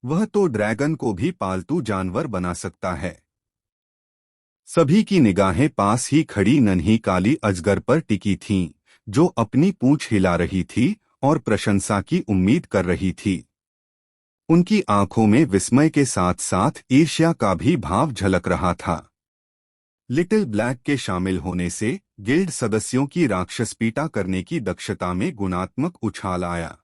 वह तो ड्रैगन को भी पालतू जानवर बना सकता है। सभी की निगाहें पास ही खड़ी नन्ही काली अजगर पर टिकी थीं, जो अपनी पूंछ हिला रही थी और प्रशंसा की उम्मीद कर रही थी। उनकी आंखों में विस्मय के साथ साथ ईर्ष्या का भी भाव झलक रहा था। लिटिल ब्लैक के शामिल होने से गिल्ड सदस्यों की राक्षसपीटा करने की दक्षता में गुणात्मक उछाल आया।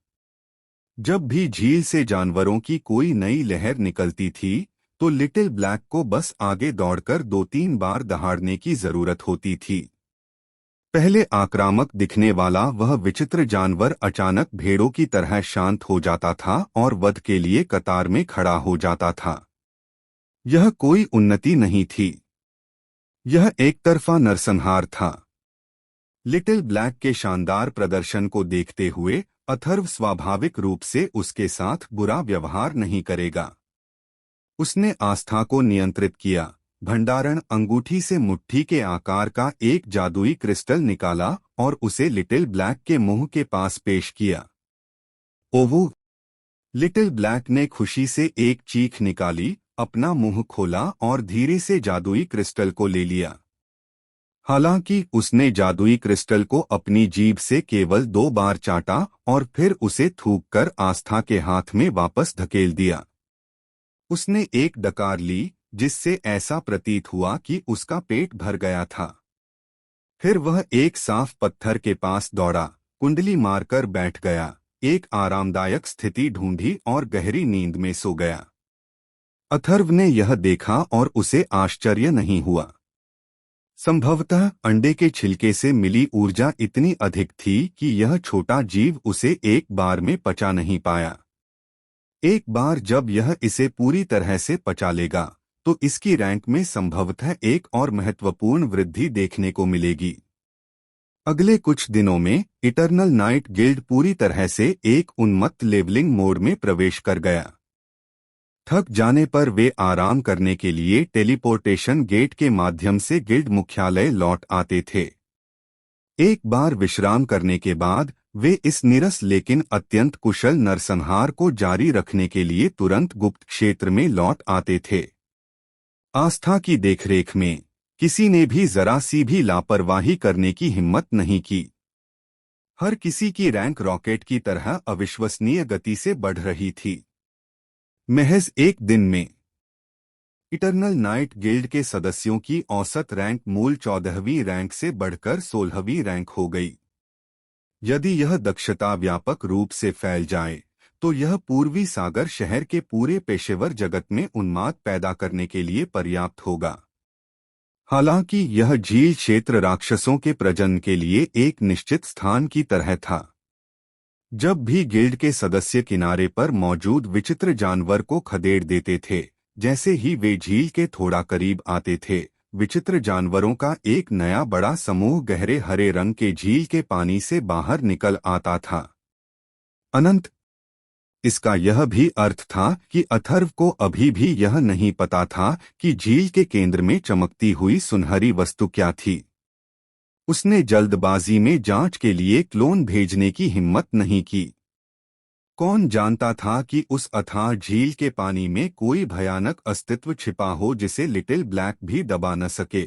जब भी झील से जानवरों की कोई नई लहर निकलती थी, तो लिटिल ब्लैक को बस आगे दौड़कर 2-3 बार दहाड़ने की जरूरत होती थी। पहले आक्रामक दिखने वाला वह विचित्र जानवर अचानक भेड़ों की तरह शांत हो जाता था और वध के लिए कतार में खड़ा हो जाता था। यह कोई उन्नति नहीं थी, यह एक तरफा नरसंहार था। लिटिल ब्लैक के शानदार प्रदर्शन को देखते हुए अथर्व स्वाभाविक रूप से उसके साथ बुरा व्यवहार नहीं करेगा। उसने आस्था को नियंत्रित किया, भंडारण अंगूठी से मुट्ठी के आकार का एक जादुई क्रिस्टल निकाला और उसे लिटिल ब्लैक के मुंह के पास पेश किया। ओवो! लिटिल ब्लैक ने खुशी से एक चीख निकाली, अपना मुंह खोला और धीरे से जादुई क्रिस्टल को ले लिया। हालांकि उसने जादुई क्रिस्टल को अपनी जीभ से केवल 2 बार चाटा और फिर उसे थूककर आस्था के हाथ में वापस धकेल दिया। उसने एक डकार ली, जिससे ऐसा प्रतीत हुआ कि उसका पेट भर गया था। फिर वह एक साफ पत्थर के पास दौड़ा, कुंडली मारकर बैठ गया, एक आरामदायक स्थिति ढूंढी और गहरी नींद में सो गया। अथर्व ने यह देखा और उसे आश्चर्य नहीं हुआ। संभवतः अंडे के छिलके से मिली ऊर्जा इतनी अधिक थी कि यह छोटा जीव उसे एक बार में पचा नहीं पाया। एक बार जब यह इसे पूरी तरह से पचा लेगा, तो इसकी रैंक में संभवतः एक और महत्वपूर्ण वृद्धि देखने को मिलेगी। अगले कुछ दिनों में इटर्नल नाइट गिल्ड पूरी तरह से एक उन्मत्त लेवलिंग मोड में प्रवेश कर गया। थक जाने पर वे आराम करने के लिए टेलीपोर्टेशन गेट के माध्यम से गिल्ड मुख्यालय लौट आते थे। एक बार विश्राम करने के बाद वे इस नीरस लेकिन अत्यंत कुशल नरसंहार को जारी रखने के लिए तुरंत गुप्त क्षेत्र में लौट आते थे। आस्था की देखरेख में किसी ने भी जरा सी भी लापरवाही करने की हिम्मत नहीं की। हर किसी की रैंक रॉकेट की तरह अविश्वसनीय गति से बढ़ रही थी। महज एक दिन में इटर्नल नाइट गिल्ड के सदस्यों की औसत रैंक मूल 14वीं रैंक से बढ़कर 16वीं रैंक हो गई। यदि यह दक्षता व्यापक रूप से फैल जाए, तो यह पूर्वी सागर शहर के पूरे पेशेवर जगत में उन्माद पैदा करने के लिए पर्याप्त होगा। हालांकि यह झील क्षेत्र राक्षसों के प्रजनन के लिए एक निश्चित स्थान की तरह था। जब भी गिल्ड के सदस्य किनारे पर मौजूद विचित्र जानवर को खदेड़ देते थे, जैसे ही वे झील के थोड़ा करीब आते थे, विचित्र जानवरों का एक नया बड़ा समूह गहरे हरे रंग के झील के पानी से बाहर निकल आता था। अनंत! इसका यह भी अर्थ था कि अथर्व को अभी भी यह नहीं पता था कि झील के केंद्र में चमकती हुई सुनहरी वस्तु क्या थी। उसने जल्दबाजी में जांच के लिए क्लोन भेजने की हिम्मत नहीं की। कौन जानता था कि उस अथाह झील के पानी में कोई भयानक अस्तित्व छिपा हो जिसे लिटिल ब्लैक भी दबा न सके।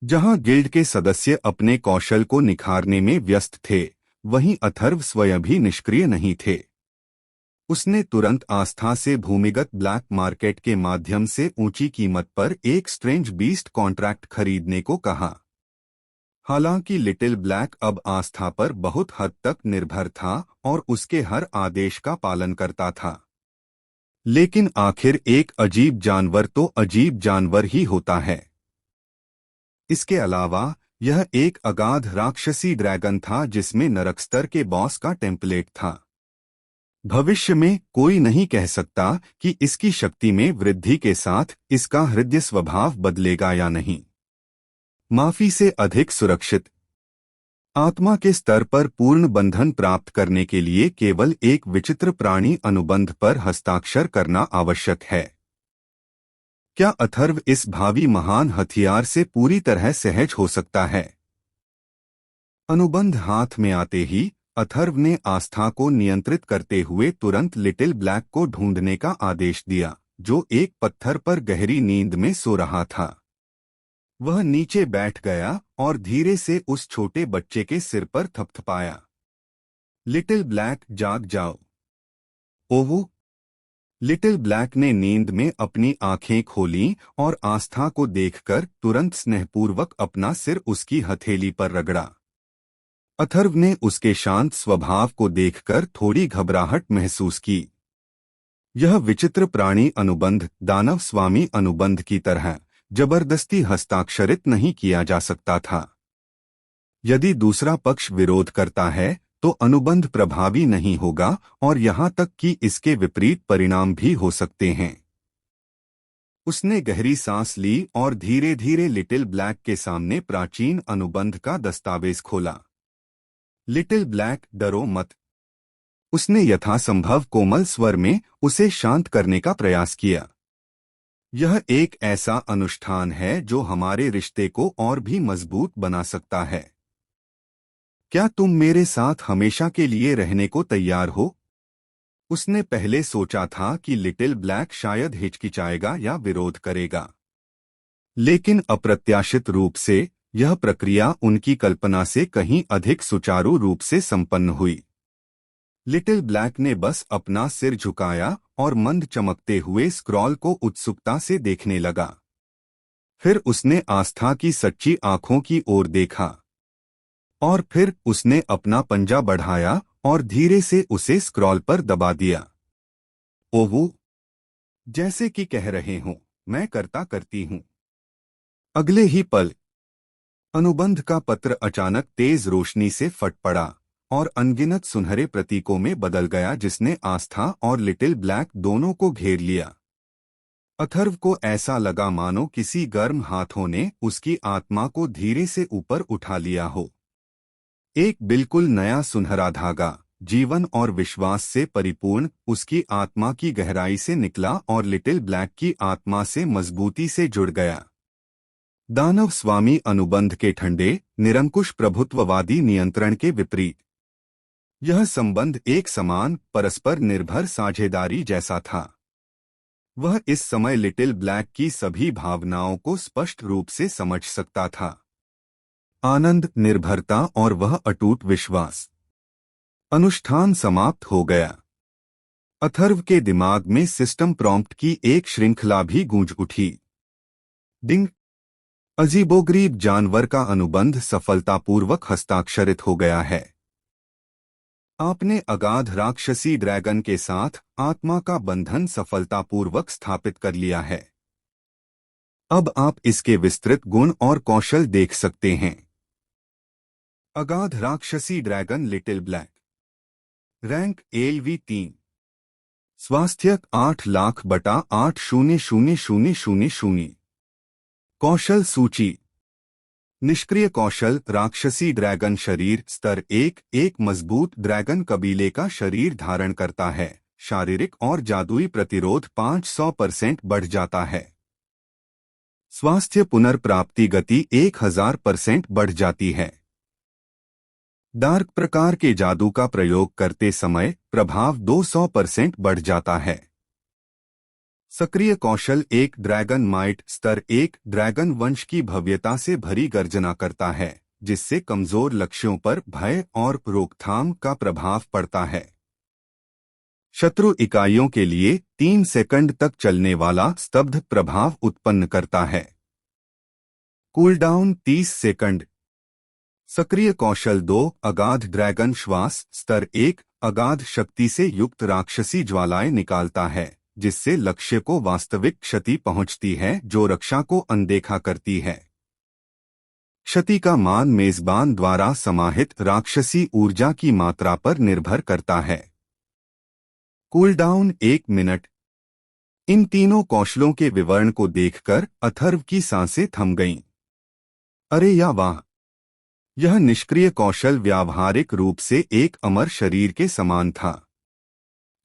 जहां गिल्ड के सदस्य अपने कौशल को निखारने में व्यस्त थे, वहीं अथर्व स्वयं भी निष्क्रिय नहीं थे। उसने तुरंत आस्था से भूमिगत ब्लैक मार्केट के माध्यम से ऊंची कीमत पर एक स्ट्रेंज बीस्ट कॉन्ट्रैक्ट खरीदने को कहा। हालांकि लिटिल ब्लैक अब आस्था पर बहुत हद तक निर्भर था और उसके हर आदेश का पालन करता था। लेकिन आखिर एक अजीब जानवर तो अजीब जानवर ही होता है। इसके अलावा यह एक अगाध राक्षसी ड्रैगन था जिसमें नरक स्तर के बॉस का टेम्पलेट था। भविष्य में कोई नहीं कह सकता कि इसकी शक्ति में वृद्धि के साथ इसका हृदय स्वभाव बदलेगा या नहीं। माफी से अधिक सुरक्षित आत्मा के स्तर पर पूर्ण बंधन प्राप्त करने के लिए केवल एक विचित्र प्राणी अनुबंध पर हस्ताक्षर करना आवश्यक है। क्या अथर्व इस भावी महान हथियार से पूरी तरह सहज हो सकता है? अनुबंध हाथ में आते ही अथर्व ने आस्था को नियंत्रित करते हुए तुरंत लिटिल ब्लैक को ढूंढने का आदेश दिया, जो एक पत्थर पर गहरी नींद में सो रहा था। वह नीचे बैठ गया और धीरे से उस छोटे बच्चे के सिर पर थपथपाया। लिटिल ब्लैक, जाग जाओ। ओह! लिटिल ब्लैक ने नींद में अपनी आंखें खोलीं और आस्था को देखकर तुरंत स्नेहपूर्वक अपना सिर उसकी हथेली पर रगड़ा। अथर्व ने उसके शांत स्वभाव को देखकर थोड़ी घबराहट महसूस की। यह विचित्र प्राणी अनुबंध दानव स्वामी अनुबंध की तरह जबरदस्ती हस्ताक्षरित नहीं किया जा सकता था। यदि दूसरा पक्ष विरोध करता है तो अनुबंध प्रभावी नहीं होगा और यहाँ तक कि इसके विपरीत परिणाम भी हो सकते हैं। उसने गहरी सांस ली और धीरे धीरे लिटिल ब्लैक के सामने प्राचीन अनुबंध का दस्तावेज खोला। लिटिल ब्लैक, डरो मत। उसने यथासंभव कोमल स्वर में उसे शांत करने का प्रयास किया। यह एक ऐसा अनुष्ठान है जो हमारे रिश्ते को और भी मजबूत बना सकता है। क्या तुम मेरे साथ हमेशा के लिए रहने को तैयार हो? उसने पहले सोचा था कि लिटिल ब्लैक शायद हिचकिचाएगा या विरोध करेगा, लेकिन अप्रत्याशित रूप से यह प्रक्रिया उनकी कल्पना से कहीं अधिक सुचारू रूप से संपन्न हुई। लिटिल ब्लैक ने बस अपना सिर झुकाया और मंद चमकते हुए स्क्रॉल को उत्सुकता से देखने लगा। फिर उसने आस्था की सच्ची आंखों की ओर देखा और फिर उसने अपना पंजा बढ़ाया और धीरे से उसे स्क्रॉल पर दबा दिया। ओह! जैसे कि कह रहे हो, मैं करता करती हूं। अगले ही पल अनुबंध का पत्र अचानक तेज रोशनी से फट पड़ा और अनगिनत सुनहरे प्रतीकों में बदल गया, जिसने आस्था और लिटिल ब्लैक दोनों को घेर लिया। अथर्व को ऐसा लगा मानो किसी गर्म हाथों ने उसकी आत्मा को धीरे से ऊपर उठा लिया हो। एक बिल्कुल नया सुनहरा धागा, जीवन और विश्वास से परिपूर्ण, उसकी आत्मा की गहराई से निकला और लिटिल ब्लैक की आत्मा से मजबूती से जुड़ गया। दानव स्वामी अनुबंध के ठंडे, निरंकुश प्रभुत्ववादी नियंत्रण के विपरीत यह संबंध एक समान, परस्पर निर्भर साझेदारी जैसा था। वह इस समय लिटिल ब्लैक की सभी भावनाओं को स्पष्ट रूप से समझ सकता था। आनंद, निर्भरता और वह अटूट विश्वास। अनुष्ठान समाप्त हो गया। अथर्व के दिमाग में सिस्टम प्रॉम्प्ट की एक श्रृंखला भी गूंज उठी। डिंग! अजीबोगरीब जानवर का अनुबंध सफलतापूर्वक हस्ताक्षरित हो गया है। आपने अगाध राक्षसी ड्रैगन के साथ आत्मा का बंधन सफलतापूर्वक स्थापित कर लिया है। अब आप इसके विस्तृत गुण और कौशल देख सकते हैं। अगाध राक्षसी dragon little black. Rank LV3। स्वास्थ्य 8,00,000,80000। कौशल सूची। निष्क्रिय कौशल, राक्षसी ड्रैगन शरीर स्तर 1, एक मजबूत ड्रैगन कबीले का शरीर धारण करता है। शारीरिक और जादुई प्रतिरोध 500% बढ़ जाता है। स्वास्थ्य पुनर्प्राप्ति गति 1000% बढ़ जाती है। डार्क प्रकार के जादू का प्रयोग करते समय प्रभाव 200% बढ़ जाता है। सक्रिय कौशल, एक ड्रैगन माइट स्तर 1 ड्रैगन वंश की भव्यता से भरी गर्जना करता है, जिससे कमजोर लक्ष्यों पर भय और रोकथाम का प्रभाव पड़ता है। शत्रु इकाइयों के लिए 3 सेकंड तक चलने वाला स्तब्ध प्रभाव उत्पन्न करता है। Cooldown 30 second. सक्रिय कौशल 2 अगाध ड्रैगन श्वास स्तर 1 अगाध शक्ति से युक्त राक्षसी ज्वालाएं निकालता है, जिससे लक्ष्य को वास्तविक क्षति पहुंचती है जो रक्षा को अनदेखा करती है। क्षति का मान मेजबान द्वारा समाहित राक्षसी ऊर्जा की मात्रा पर निर्भर करता है। Cooldown 1 minute. इन तीनों कौशलों के विवरण को देखकर अथर्व की सांसें थम गईं। अरे या वाह! यह निष्क्रिय कौशल व्यावहारिक रूप से एक अमर शरीर के समान था।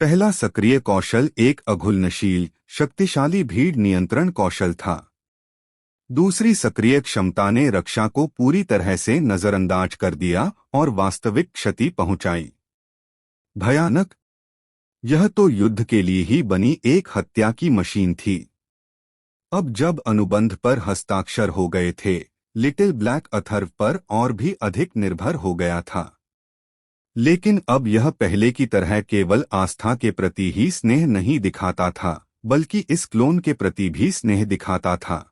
पहला सक्रिय कौशल एक अघुलनशील, शक्तिशाली भीड़ नियंत्रण कौशल था। दूसरी सक्रिय क्षमता ने रक्षा को पूरी तरह से नजरअंदाज कर दिया और वास्तविक क्षति पहुंचाई। भयानक! यह तो युद्ध के लिए ही बनी एक हत्या की मशीन थी। अब जब अनुबंध पर हस्ताक्षर हो गए थे, लिटिल ब्लैक अथर्व पर और भी अधिक निर्भर हो गया था। लेकिन अब यह पहले की तरह केवल आस्था के प्रति ही स्नेह नहीं दिखाता था, बल्कि इस क्लोन के प्रति भी स्नेह दिखाता था।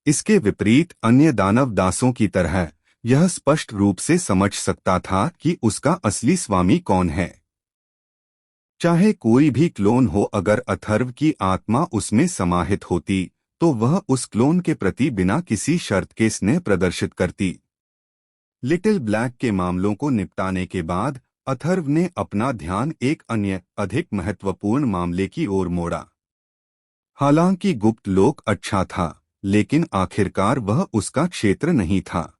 इसके विपरीत अन्य दानव दासों की तरह यह स्पष्ट रूप से समझ सकता था कि उसका असली स्वामी कौन है। चाहे कोई भी क्लोन हो, अगर अथर्व की आत्मा उसमें समाहित होती तो वह उस क्लोन के प्रति बिना किसी शर्त के स्नेह प्रदर्शित करती। लिटिल ब्लैक के मामलों को निपटाने के बाद अथर्व ने अपना ध्यान एक अन्य अधिक महत्वपूर्ण मामले की ओर मोड़ा। हालांकि गुप्त लोक अच्छा था, लेकिन आखिरकार वह उसका क्षेत्र नहीं था।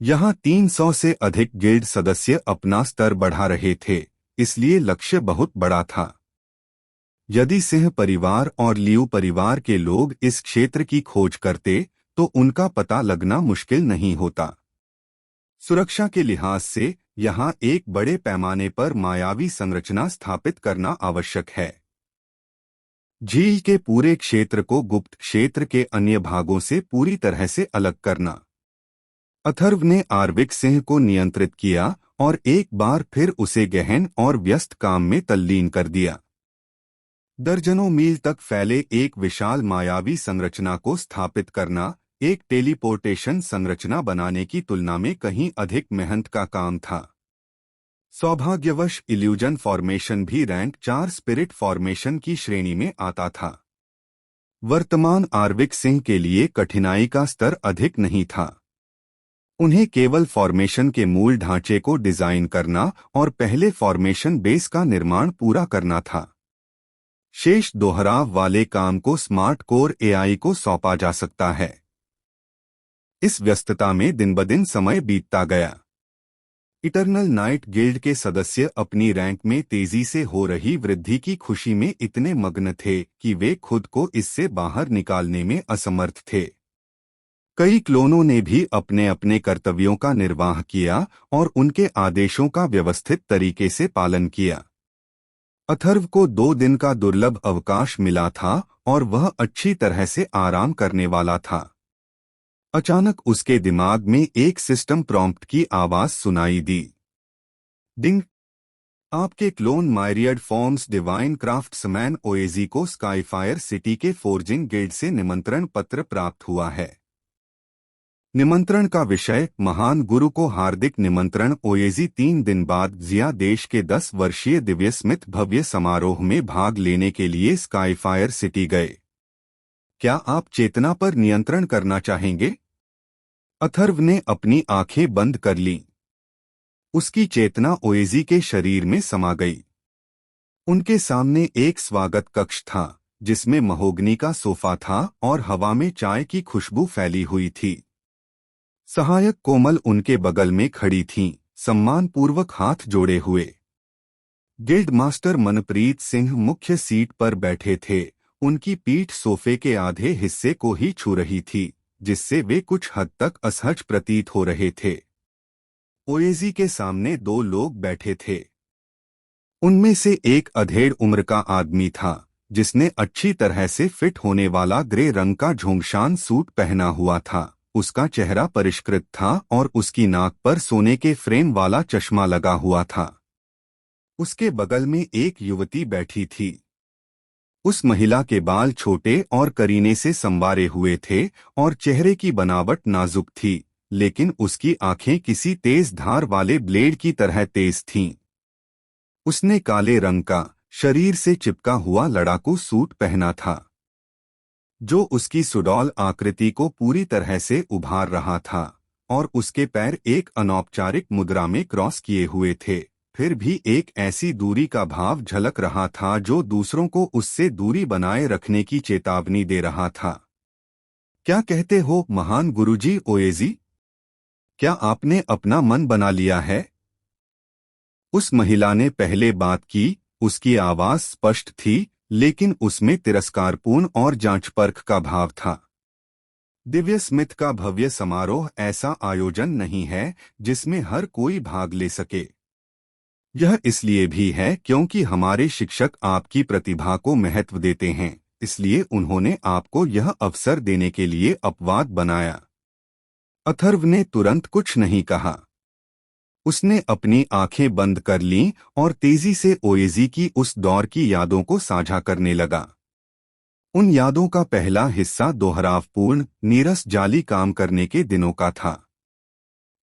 यहाँ 300 से अधिक गिल्ड सदस्य अपना स्तर बढ़ा रहे थे, इसलिए लक्ष्य बहुत बड़ा था। यदि सिंह परिवार और लियू परिवार के लोग इस क्षेत्र की खोज करते तो उनका पता लगना मुश्किल नहीं होता। सुरक्षा के लिहाज से यहाँ एक बड़े पैमाने पर मायावी संरचना स्थापित करना आवश्यक है। झील के पूरे क्षेत्र को गुप्त क्षेत्र के अन्य भागों से पूरी तरह से अलग करना। अथर्व ने आर्विक सिंह को नियंत्रित किया और एक बार फिर उसे गहन और व्यस्त काम में तल्लीन कर दिया। दर्जनों मील तक फैले एक विशाल मायावी संरचना को स्थापित करना एक टेलीपोर्टेशन संरचना बनाने की तुलना में कहीं अधिक मेहनत का काम था। सौभाग्यवश इल्यूजन फॉर्मेशन भी रैंक 4 स्पिरिट फॉर्मेशन की श्रेणी में आता था। वर्तमान आर्विक सिंह के लिए कठिनाई का स्तर अधिक नहीं था। उन्हें केवल फॉर्मेशन के मूल ढांचे को डिजाइन करना और पहले फॉर्मेशन बेस का निर्माण पूरा करना था। शेष दोहराव वाले काम को स्मार्ट कोर एआई को सौंपा जा सकता है। इस व्यस्तता में दिन-ब-दिन समय बीतता गया। इटर्नल नाइट गिल्ड के सदस्य अपनी रैंक में तेजी से हो रही वृद्धि की खुशी में इतने मग्न थे कि वे खुद को इससे बाहर निकालने में असमर्थ थे। कई क्लोनों ने भी अपने अपने कर्तव्यों का निर्वाह किया और उनके आदेशों का व्यवस्थित तरीके से पालन किया। अथर्व को 2 दिन का दुर्लभ अवकाश मिला था और वह अच्छी तरह से आराम करने वाला था। अचानक उसके दिमाग में एक सिस्टम प्रॉम्प्ट की आवाज सुनाई दी। डिंग! आपके क्लोन मायरियड फॉर्म्स डिवाइन क्राफ्ट्समैन ओएजी को स्काईफायर सिटी के फोर्जिंग गिल्ड से निमंत्रण पत्र प्राप्त हुआ है। निमंत्रण का विषय महान गुरु को हार्दिक निमंत्रण। ओएजी 3 दिन बाद जिया देश के 10 वर्षीय दिव्य स्मिथ भव्य समारोह में भाग लेने के लिए स्काईफायर सिटी गए। क्या आप चेतना पर नियंत्रण करना चाहेंगे? अथर्व ने अपनी आंखें बंद कर लीं। उसकी चेतना ओएजी के शरीर में समा गई। उनके सामने एक स्वागत कक्ष था, जिसमें महोगनी का सोफा था और हवा में चाय की खुशबू फैली हुई थी। सहायक कोमल उनके बगल में खड़ी थीं, सम्मानपूर्वक हाथ जोड़े हुए। गिल्ड मास्टर मनप्रीत सिंह मुख्य सीट पर बैठे थे। उनकी पीठ सोफे के आधे हिस्से को ही छू रही थी, जिससे वे कुछ हद तक असहज प्रतीत हो रहे थे। ओएजी के सामने 2 लोग बैठे थे। उनमें से एक अधेड़ उम्र का आदमी था, जिसने अच्छी तरह से फिट होने वाला ग्रे रंग का झोंगशान सूट पहना हुआ था। उसका चेहरा परिष्कृत था और उसकी नाक पर सोने के फ्रेम वाला चश्मा लगा हुआ था। उसके बगल में एक युवती बैठी थी। उस महिला के बाल छोटे और करीने से संवारे हुए थे और चेहरे की बनावट नाजुक थी, लेकिन उसकी आंखें किसी तेज धार वाले ब्लेड की तरह तेज थीं। उसने काले रंग का, शरीर से चिपका हुआ लड़ाकू सूट पहना था, जो उसकी सुडौल आकृति को पूरी तरह से उभार रहा था, और उसके पैर एक अनौपचारिक मुद्रा में क्रॉस किए हुए थे। फिर भी एक ऐसी दूरी का भाव झलक रहा था जो दूसरों को उससे दूरी बनाए रखने की चेतावनी दे रहा था। क्या कहते हो महान गुरुजी ओएजी? क्या आपने अपना मन बना लिया है? उस महिला ने पहले बात की। उसकी आवाज स्पष्ट थी, लेकिन उसमें तिरस्कारपूर्ण और जांच परख का भाव था। दिव्य स्मिथ का भव्य समारोह ऐसा आयोजन नहीं है जिसमें हर कोई भाग ले सके। यह इसलिए भी है क्योंकि हमारे शिक्षक आपकी प्रतिभा को महत्व देते हैं, इसलिए उन्होंने आपको यह अवसर देने के लिए अपवाद बनाया। अथर्व ने तुरंत कुछ नहीं कहा। उसने अपनी आंखें बंद कर लीं और तेजी से ओएजी की उस दौर की यादों को साझा करने लगा। उन यादों का पहला हिस्सा दोहरावपूर्ण, नीरस जाली काम करने के दिनों का था।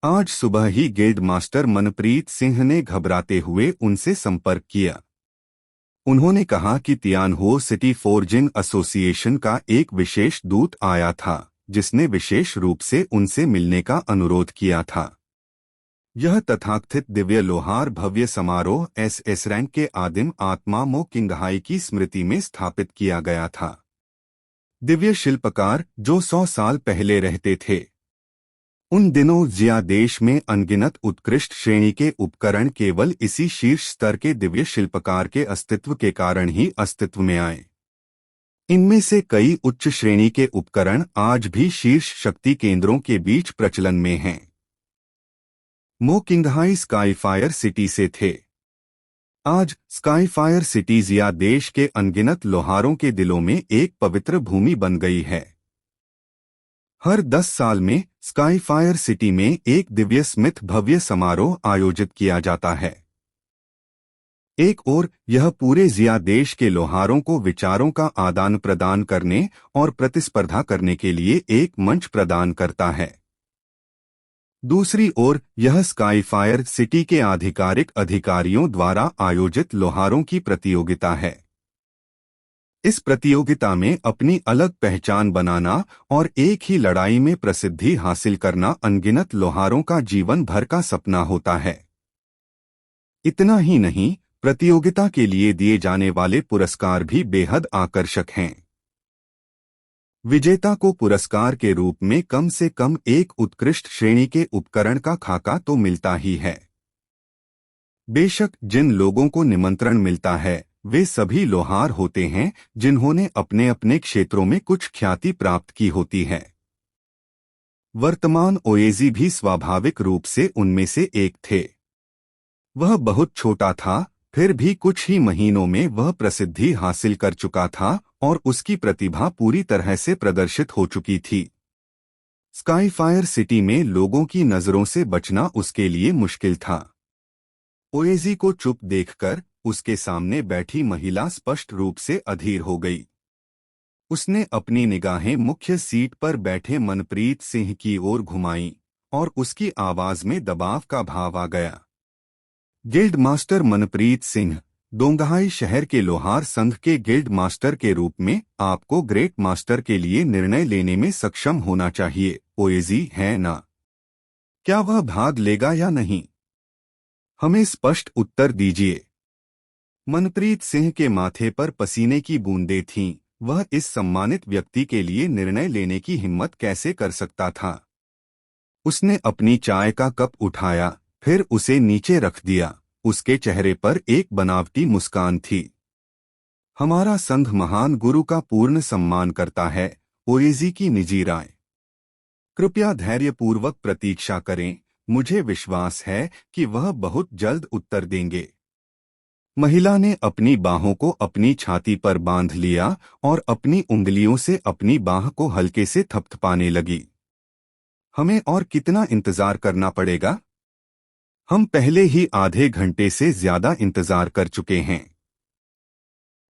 आज सुबह ही गिल्ड मास्टर मनप्रीत सिंह ने घबराते हुए उनसे संपर्क किया। उन्होंने कहा कि तियानहो सिटी फोर्जिंग एसोसिएशन का एक विशेष दूत आया था, जिसने विशेष रूप से उनसे मिलने का अनुरोध किया था। यह तथाकथित दिव्य लोहार भव्य समारोह एस रैंक के आदिम आत्मा मो किंगहाई की स्मृति में स्थापित किया गया था। दिव्य शिल्पकार जो 100 साल पहले रहते थे। उन दिनों जिया देश में अनगिनत उत्कृष्ट श्रेणी के उपकरण केवल इसी शीर्ष स्तर के दिव्य शिल्पकार के अस्तित्व के कारण ही अस्तित्व में आए। इनमें से कई उच्च श्रेणी के उपकरण आज भी शीर्ष शक्ति केंद्रों के बीच प्रचलन में हैं। मो किंगहाई स्काईफायर सिटी से थे। आज स्काईफायर सिटी जिया देश के अनगिनत लोहारों के दिलों में एक पवित्र भूमि बन गई है। हर 10 साल में स्काईफायर सिटी में एक दिव्य स्मिथ भव्य समारोह आयोजित किया जाता है। एक ओर यह पूरे जिया देश के लोहारों को विचारों का आदान प्रदान करने और प्रतिस्पर्धा करने के लिए एक मंच प्रदान करता है। दूसरी ओर यह स्काईफायर सिटी के आधिकारिक अधिकारियों द्वारा आयोजित लोहारों की प्रतियोगिता है। इस प्रतियोगिता में अपनी अलग पहचान बनाना और एक ही लड़ाई में प्रसिद्धि हासिल करना अनगिनत लोहारों का जीवन भर का सपना होता है। इतना ही नहीं, प्रतियोगिता के लिए दिए जाने वाले पुरस्कार भी बेहद आकर्षक हैं। विजेता को पुरस्कार के रूप में कम से कम एक उत्कृष्ट श्रेणी के उपकरण का खाका तो मिलता ही है। बेशक जिन लोगों को निमंत्रण मिलता है वे सभी लोहार होते हैं जिन्होंने अपने अपने क्षेत्रों में कुछ ख्याति प्राप्त की होती है। वर्तमान ओएजी भी स्वाभाविक रूप से उनमें से एक थे। वह बहुत छोटा था, फिर भी कुछ ही महीनों में वह प्रसिद्धि हासिल कर चुका था और उसकी प्रतिभा पूरी तरह से प्रदर्शित हो चुकी थी। स्काईफायर सिटी में लोगों की नजरों से बचना उसके लिए मुश्किल था। ओएजी को चुप देखकर उसके सामने बैठी महिला स्पष्ट रूप से अधीर हो गई। उसने अपनी निगाहें मुख्य सीट पर बैठे मनप्रीत सिंह की ओर घुमाईं और उसकी आवाज में दबाव का भाव आ गया। गिल्ड मास्टर मनप्रीत सिंह, दोंगहाई शहर के लोहार संघ के गिल्ड मास्टर के रूप में आपको ग्रेट मास्टर के लिए निर्णय लेने में सक्षम होना चाहिए, ओएजी है ना? क्या वह भाग लेगा या नहीं? हमें स्पष्ट उत्तर दीजिए। मनप्रीत सिंह के माथे पर पसीने की बूंदें थीं। वह इस सम्मानित व्यक्ति के लिए निर्णय लेने की हिम्मत कैसे कर सकता था? उसने अपनी चाय का कप उठाया, फिर उसे नीचे रख दिया। उसके चेहरे पर एक बनावटी मुस्कान थी। हमारा संघ महान गुरु का पूर्ण सम्मान करता है, ओएजी की निजी राय। कृपया धैर्यपूर्वक प्रतीक्षा करें, मुझे विश्वास है कि वह बहुत जल्द उत्तर देंगे। महिला ने अपनी बाहों को अपनी छाती पर बांध लिया और अपनी उंगलियों से अपनी बाह को हल्के से थपथपाने लगी। हमें और कितना इंतजार करना पड़ेगा? हम पहले ही आधे घंटे से ज्यादा इंतजार कर चुके हैं।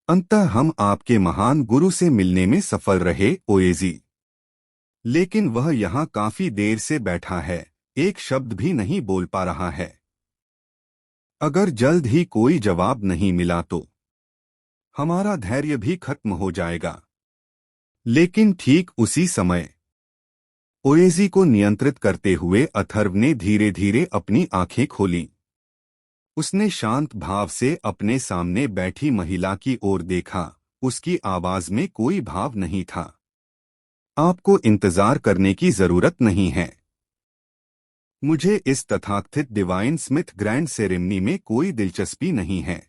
अंततः हम आपके महान गुरु से मिलने में सफल रहे, ओएजी। लेकिन वह यहाँ काफी देर से बैठा है, एक शब्द भी नहीं बोल पा रहा है। अगर जल्द ही कोई जवाब नहीं मिला तो हमारा धैर्य भी खत्म हो जाएगा। लेकिन ठीक उसी समय ओएजी को नियंत्रित करते हुए अथर्व ने धीरे धीरे अपनी आंखें खोलीं। उसने शांत भाव से अपने सामने बैठी महिला की ओर देखा। उसकी आवाज में कोई भाव नहीं था। आपको इंतजार करने की जरूरत नहीं है। मुझे इस तथाकथित डिवाइन स्मिथ ग्रैंड सेरेमनी में कोई दिलचस्पी नहीं है।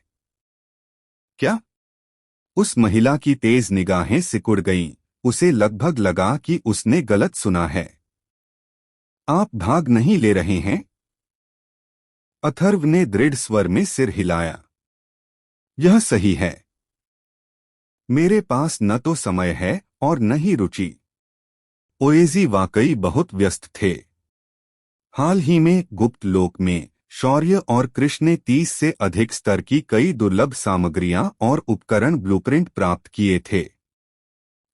क्या? उस महिला की तेज निगाहें सिकुड़ गईं, उसे लगभग लगा कि उसने गलत सुना है। आप भाग नहीं ले रहे हैं? अथर्व ने दृढ़ स्वर में सिर हिलाया। यह सही है। मेरे पास न तो समय है और न ही रुचि। ओएजी वाकई बहुत व्यस्त थे। हाल ही में गुप्त लोक में शौर्य और कृष्ण ने 30 से अधिक स्तर की कई दुर्लभ सामग्रियां और उपकरण ब्लूप्रिंट प्राप्त किए थे।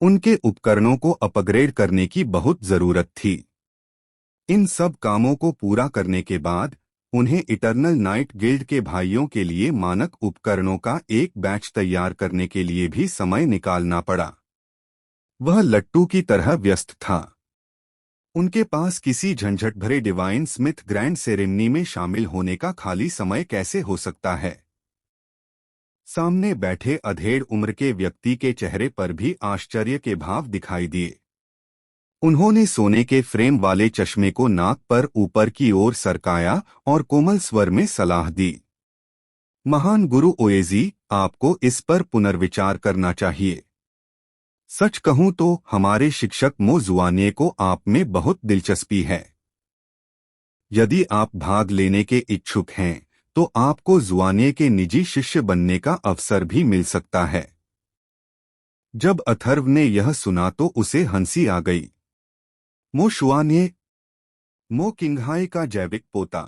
उनके उपकरणों को अपग्रेड करने की बहुत जरूरत थी। इन सब कामों को पूरा करने के बाद उन्हें इटर्नल नाइट गिल्ड के भाइयों के लिए मानक उपकरणों का एक बैच तैयार करने के लिए भी समय निकालना पड़ा। वह लट्टू की तरह व्यस्त था। उनके पास किसी झंझट भरे डिवाइन स्मिथ ग्रैंड सेरेमनी में शामिल होने का खाली समय कैसे हो सकता है? सामने बैठे अधेड़ उम्र के व्यक्ति के चेहरे पर भी आश्चर्य के भाव दिखाई दिए। उन्होंने सोने के फ्रेम वाले चश्मे को नाक पर ऊपर की ओर सरकाया और कोमल स्वर में सलाह दी। महान गुरु ओएजी, आपको इस पर पुनर्विचार करना चाहिए। सच कहूं तो हमारे शिक्षक मो जुआनिये को आप में बहुत दिलचस्पी है। यदि आप भाग लेने के इच्छुक हैं तो आपको जुआनिये के निजी शिष्य बनने का अवसर भी मिल सकता है। जब अथर्व ने यह सुना तो उसे हंसी आ गई। मो शुआनिये, मो किंगहाई का जैविक पोता।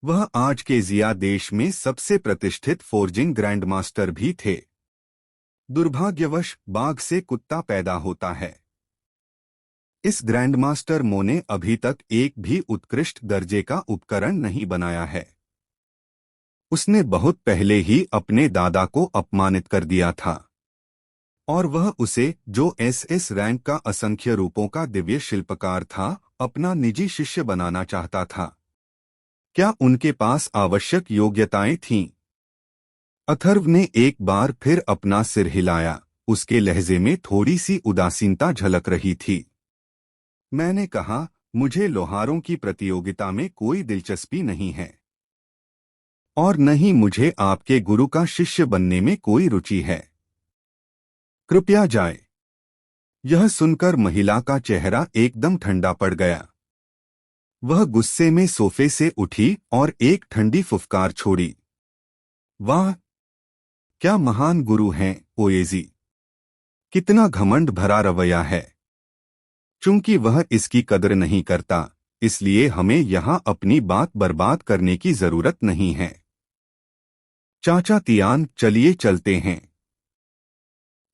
वह आज के जिया देश में सबसे प्रतिष्ठित फोर्जिंग ग्रैंडमास्टर भी थे। दुर्भाग्यवश बाघ से कुत्ता पैदा होता है। इस ग्रैंडमास्टर मो ने अभी तक एक भी उत्कृष्ट दर्जे का उपकरण नहीं बनाया है। उसने बहुत पहले ही अपने दादा को अपमानित कर दिया था और वह उसे, जो एसएस रैंक का असंख्य रूपों का दिव्य शिल्पकार था, अपना निजी शिष्य बनाना चाहता था। क्या उनके पास आवश्यक योग्यताएं थीं? अथर्व ने एक बार फिर अपना सिर हिलाया। उसके लहजे में थोड़ी सी उदासीनता झलक रही थी। मैंने कहा, मुझे लोहारों की प्रतियोगिता में कोई दिलचस्पी नहीं है और न ही मुझे आपके गुरु का शिष्य बनने में कोई रुचि है। कृपया जाए। यह सुनकर महिला का चेहरा एकदम ठंडा पड़ गया। वह गुस्से में सोफे से उठी और एक ठंडी फुफकार छोड़ी। वाह, क्या महान गुरु हैं ओएजी। कितना घमंड भरा रवैया है। चूंकि वह इसकी कदर नहीं करता, इसलिए हमें यहां अपनी बात बर्बाद करने की जरूरत नहीं है। चाचा तियान, चलिए चलते हैं।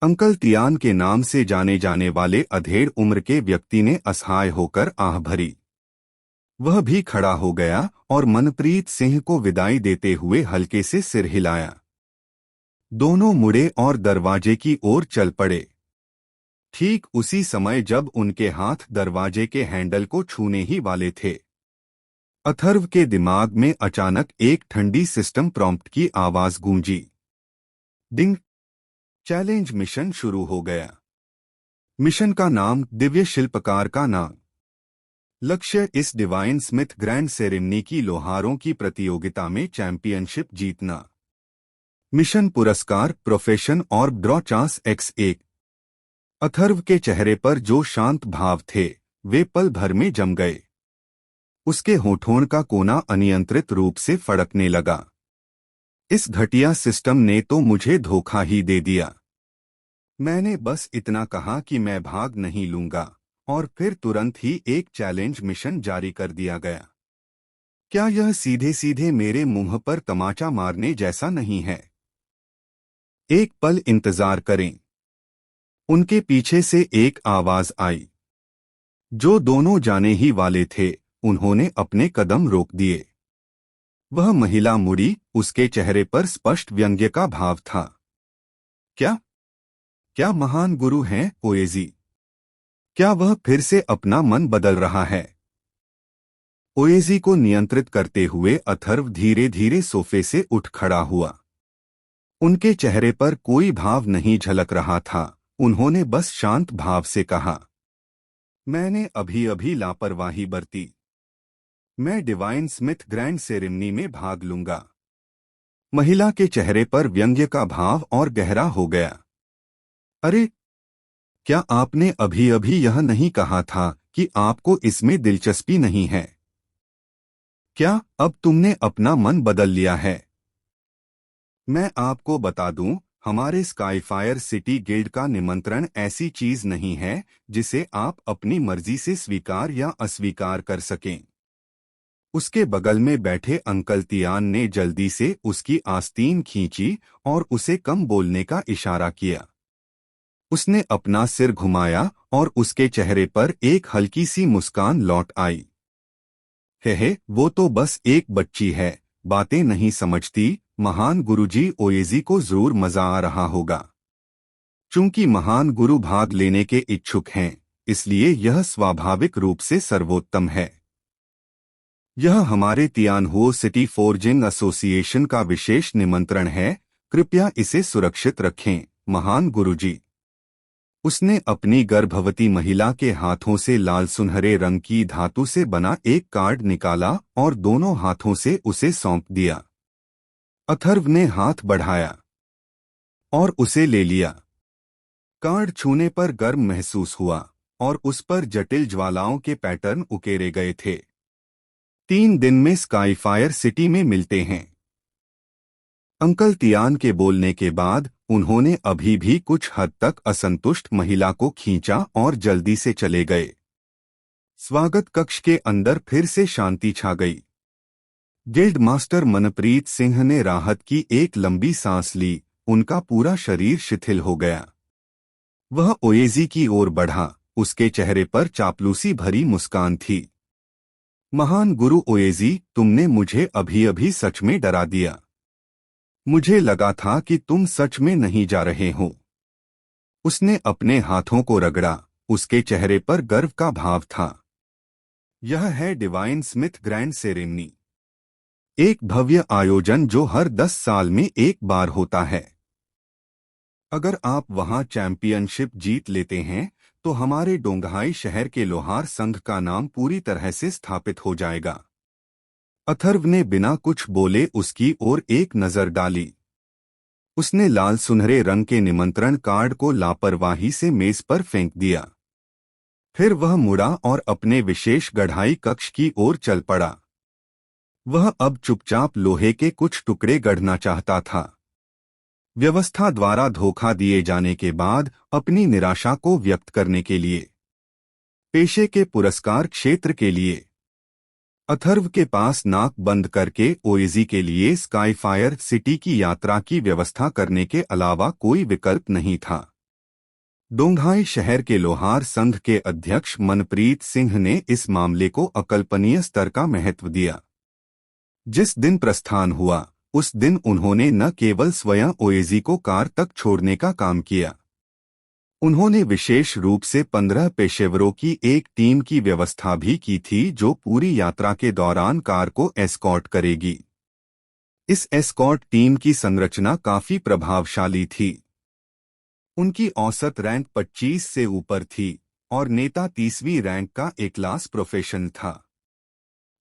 अंकल तियान के नाम से जाने जाने वाले अधेड़ उम्र के व्यक्ति ने असहाय होकर आह भरी। वह भी खड़ा हो गया और मनप्रीत सिंह को विदाई देते हुए हल्के से सिर हिलाया। दोनों मुड़े और दरवाजे की ओर चल पड़े। ठीक उसी समय जब उनके हाथ दरवाजे के हैंडल को छूने ही वाले थे, अथर्व के दिमाग में अचानक एक ठंडी सिस्टम प्रॉम्प्ट की आवाज गूंजी। डिंग। चैलेंज मिशन शुरू हो गया। मिशन का नाम, दिव्य शिल्पकार का नाम। लक्ष्य, इस डिवाइन स्मिथ ग्रैंड सेरेमनी की लोहारों की प्रतियोगिता में चैंपियनशिप जीतना। मिशन पुरस्कार, प्रोफेशन और ड्रॉ चांस x1। अथर्व के चेहरे पर जो शांत भाव थे वे पल भर में जम गए। उसके होठों का कोना अनियंत्रित रूप से फड़कने लगा। इस घटिया सिस्टम ने तो मुझे धोखा ही दे दिया। मैंने बस इतना कहा कि मैं भाग नहीं लूंगा और फिर तुरंत ही एक चैलेंज मिशन जारी कर दिया गया। क्या यह सीधे सीधे मेरे मुंह पर तमाचा मारने जैसा नहीं है? एक पल इंतजार करें। उनके पीछे से एक आवाज आई। जो दोनों जाने ही वाले थे, उन्होंने अपने कदम रोक दिए। वह महिला मुड़ी, उसके चेहरे पर स्पष्ट व्यंग्य का भाव था। क्या क्या महान गुरु हैं ओएजी? क्या वह फिर से अपना मन बदल रहा है? ओएजी को नियंत्रित करते हुए अथर्व धीरे धीरे सोफे से उठ खड़ा हुआ। उनके चेहरे पर कोई भाव नहीं झलक रहा था। उन्होंने बस शांत भाव से कहा, मैंने अभी अभी लापरवाही बरती। मैं डिवाइन स्मिथ ग्रैंड सेरेमनी में भाग लूंगा। महिला के चेहरे पर व्यंग्य का भाव और गहरा हो गया। अरे, क्या आपने अभी अभी यह नहीं कहा था कि आपको इसमें दिलचस्पी नहीं है? क्या अब तुमने अपना मन बदल लिया है? मैं आपको बता दूं, हमारे स्काईफायर सिटी गिल्ड का निमंत्रण ऐसी चीज नहीं है जिसे आप अपनी मर्जी से स्वीकार या अस्वीकार कर सकें। उसके बगल में बैठे अंकल तियान ने जल्दी से उसकी आस्तीन खींची और उसे कम बोलने का इशारा किया। उसने अपना सिर घुमाया और उसके चेहरे पर एक हल्की सी मुस्कान लौट आई। हे, वो तो बस एक बच्ची है, बातें नहीं समझती। महान गुरुजी ओएजी को जरूर मजा आ रहा होगा। चूंकि महान गुरु भाग लेने के इच्छुक हैं, इसलिए यह स्वाभाविक रूप से सर्वोत्तम है। यह हमारे तियानहुओ सिटी फोर्जिंग एसोसिएशन का विशेष निमंत्रण है। कृपया इसे सुरक्षित रखें, महान गुरुजी। उसने अपनी गर्भवती महिला के हाथों से लाल सुनहरे रंग की धातु से बना एक कार्ड निकाला और दोनों हाथों से उसे सौंप दिया। अथर्व ने हाथ बढ़ाया और उसे ले लिया। कार्ड छूने पर गर्म महसूस हुआ और उस पर जटिल ज्वालाओं के पैटर्न उकेरे गए थे। 3 दिन में स्काईफायर सिटी में मिलते हैं। अंकल तियान के बोलने के बाद उन्होंने अभी भी कुछ हद तक असंतुष्ट महिला को खींचा और जल्दी से चले गए। स्वागत कक्ष के अंदर फिर से शांति छा गई। गिल्ड मास्टर मनप्रीत सिंह ने राहत की एक लंबी सांस ली। उनका पूरा शरीर शिथिल हो गया। वह ओएजी की ओर बढ़ा। उसके चेहरे पर चापलूसी भरी मुस्कान थी। महान गुरु ओएजी, तुमने मुझे अभी अभी सच में डरा दिया। मुझे लगा था कि तुम सच में नहीं जा रहे हो। उसने अपने हाथों को रगड़ा। उसके चेहरे पर गर्व का भाव था। यह है डिवाइन स्मिथ ग्रैंड सेरेमनी, एक भव्य आयोजन जो हर 10 साल में एक बार होता है। अगर आप वहां चैंपियनशिप जीत लेते हैं तो हमारे डोंगहाई शहर के लोहार संघ का नाम पूरी तरह से स्थापित हो जाएगा। अथर्व ने बिना कुछ बोले उसकी ओर एक नजर डाली। उसने लाल सुनहरे रंग के निमंत्रण कार्ड को लापरवाही से मेज पर फेंक दिया। फिर वह मुड़ा और अपने विशेष गढ़ाई कक्ष की ओर चल पड़ा। वह अब चुपचाप लोहे के कुछ टुकड़े गढ़ना चाहता था। व्यवस्था द्वारा धोखा दिए जाने के बाद अपनी निराशा को व्यक्त करने के लिए, पेशे के पुरस्कार क्षेत्र के लिए। अथर्व के पास नाक बंद करके ओएजी के लिए स्काईफायर सिटी की यात्रा की व्यवस्था करने के अलावा कोई विकल्प नहीं था। डोंगहाई शहर के लोहार संघ के अध्यक्ष मनप्रीत सिंह ने इस मामले को अकल्पनीय स्तर का महत्व दिया। जिस दिन प्रस्थान हुआ उस दिन उन्होंने न केवल स्वयं ओएजी को कार तक छोड़ने का काम किया, उन्होंने विशेष रूप से 15 पेशेवरों की एक टीम की व्यवस्था भी की थी जो पूरी यात्रा के दौरान कार को एस्कॉर्ट करेगी। इस एस्कॉर्ट टीम की संरचना काफी प्रभावशाली थी। उनकी औसत रैंक 25 से ऊपर थी और नेता 30वीं रैंक का एक क्लास प्रोफेशनल था।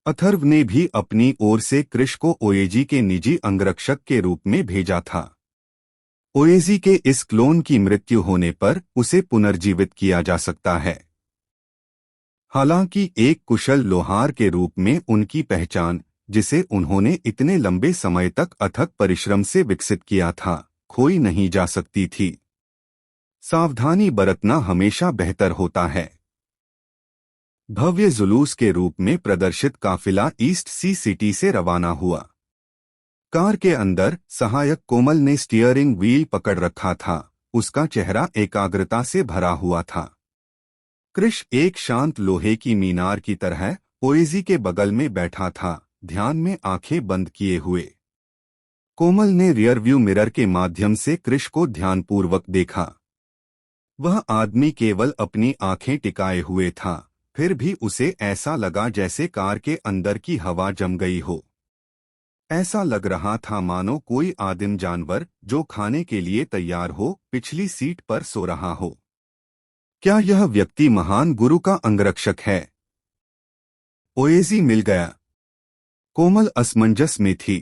अथर्व ने भी अपनी ओर से क्रिश को ओएजी के निजी अंगरक्षक के रूप में भेजा था। ओएजी के इस क्लोन की मृत्यु होने पर उसे पुनर्जीवित किया जा सकता है। हालांकि एक कुशल लोहार के रूप में उनकी पहचान, जिसे उन्होंने इतने लंबे समय तक अथक परिश्रम से विकसित किया था, खोई नहीं जा सकती थी। सावधानी बरतना हमेशा बेहतर होता है। भव्य जुलूस के रूप में प्रदर्शित काफिला ईस्ट सी सिटी से रवाना हुआ। कार के अंदर सहायक कोमल ने स्टीयरिंग व्हील पकड़ रखा था। उसका चेहरा एकाग्रता से भरा हुआ था। क्रिश एक शांत लोहे की मीनार की तरह ओएजी के बगल में बैठा था, ध्यान में आंखें बंद किए हुए। कोमल ने रियरव्यू मिरर के माध्यम से क्रिश को ध्यानपूर्वक देखा। वह आदमी केवल अपनी आंखें टिकाए हुए था, फिर भी उसे ऐसा लगा जैसे कार के अंदर की हवा जम गई हो। ऐसा लग रहा था मानो कोई आदिम जानवर जो खाने के लिए तैयार हो पिछली सीट पर सो रहा हो। क्या यह व्यक्ति महान गुरु का अंगरक्षक है? ओएजी मिल गया। कोमल असमंजस में थी।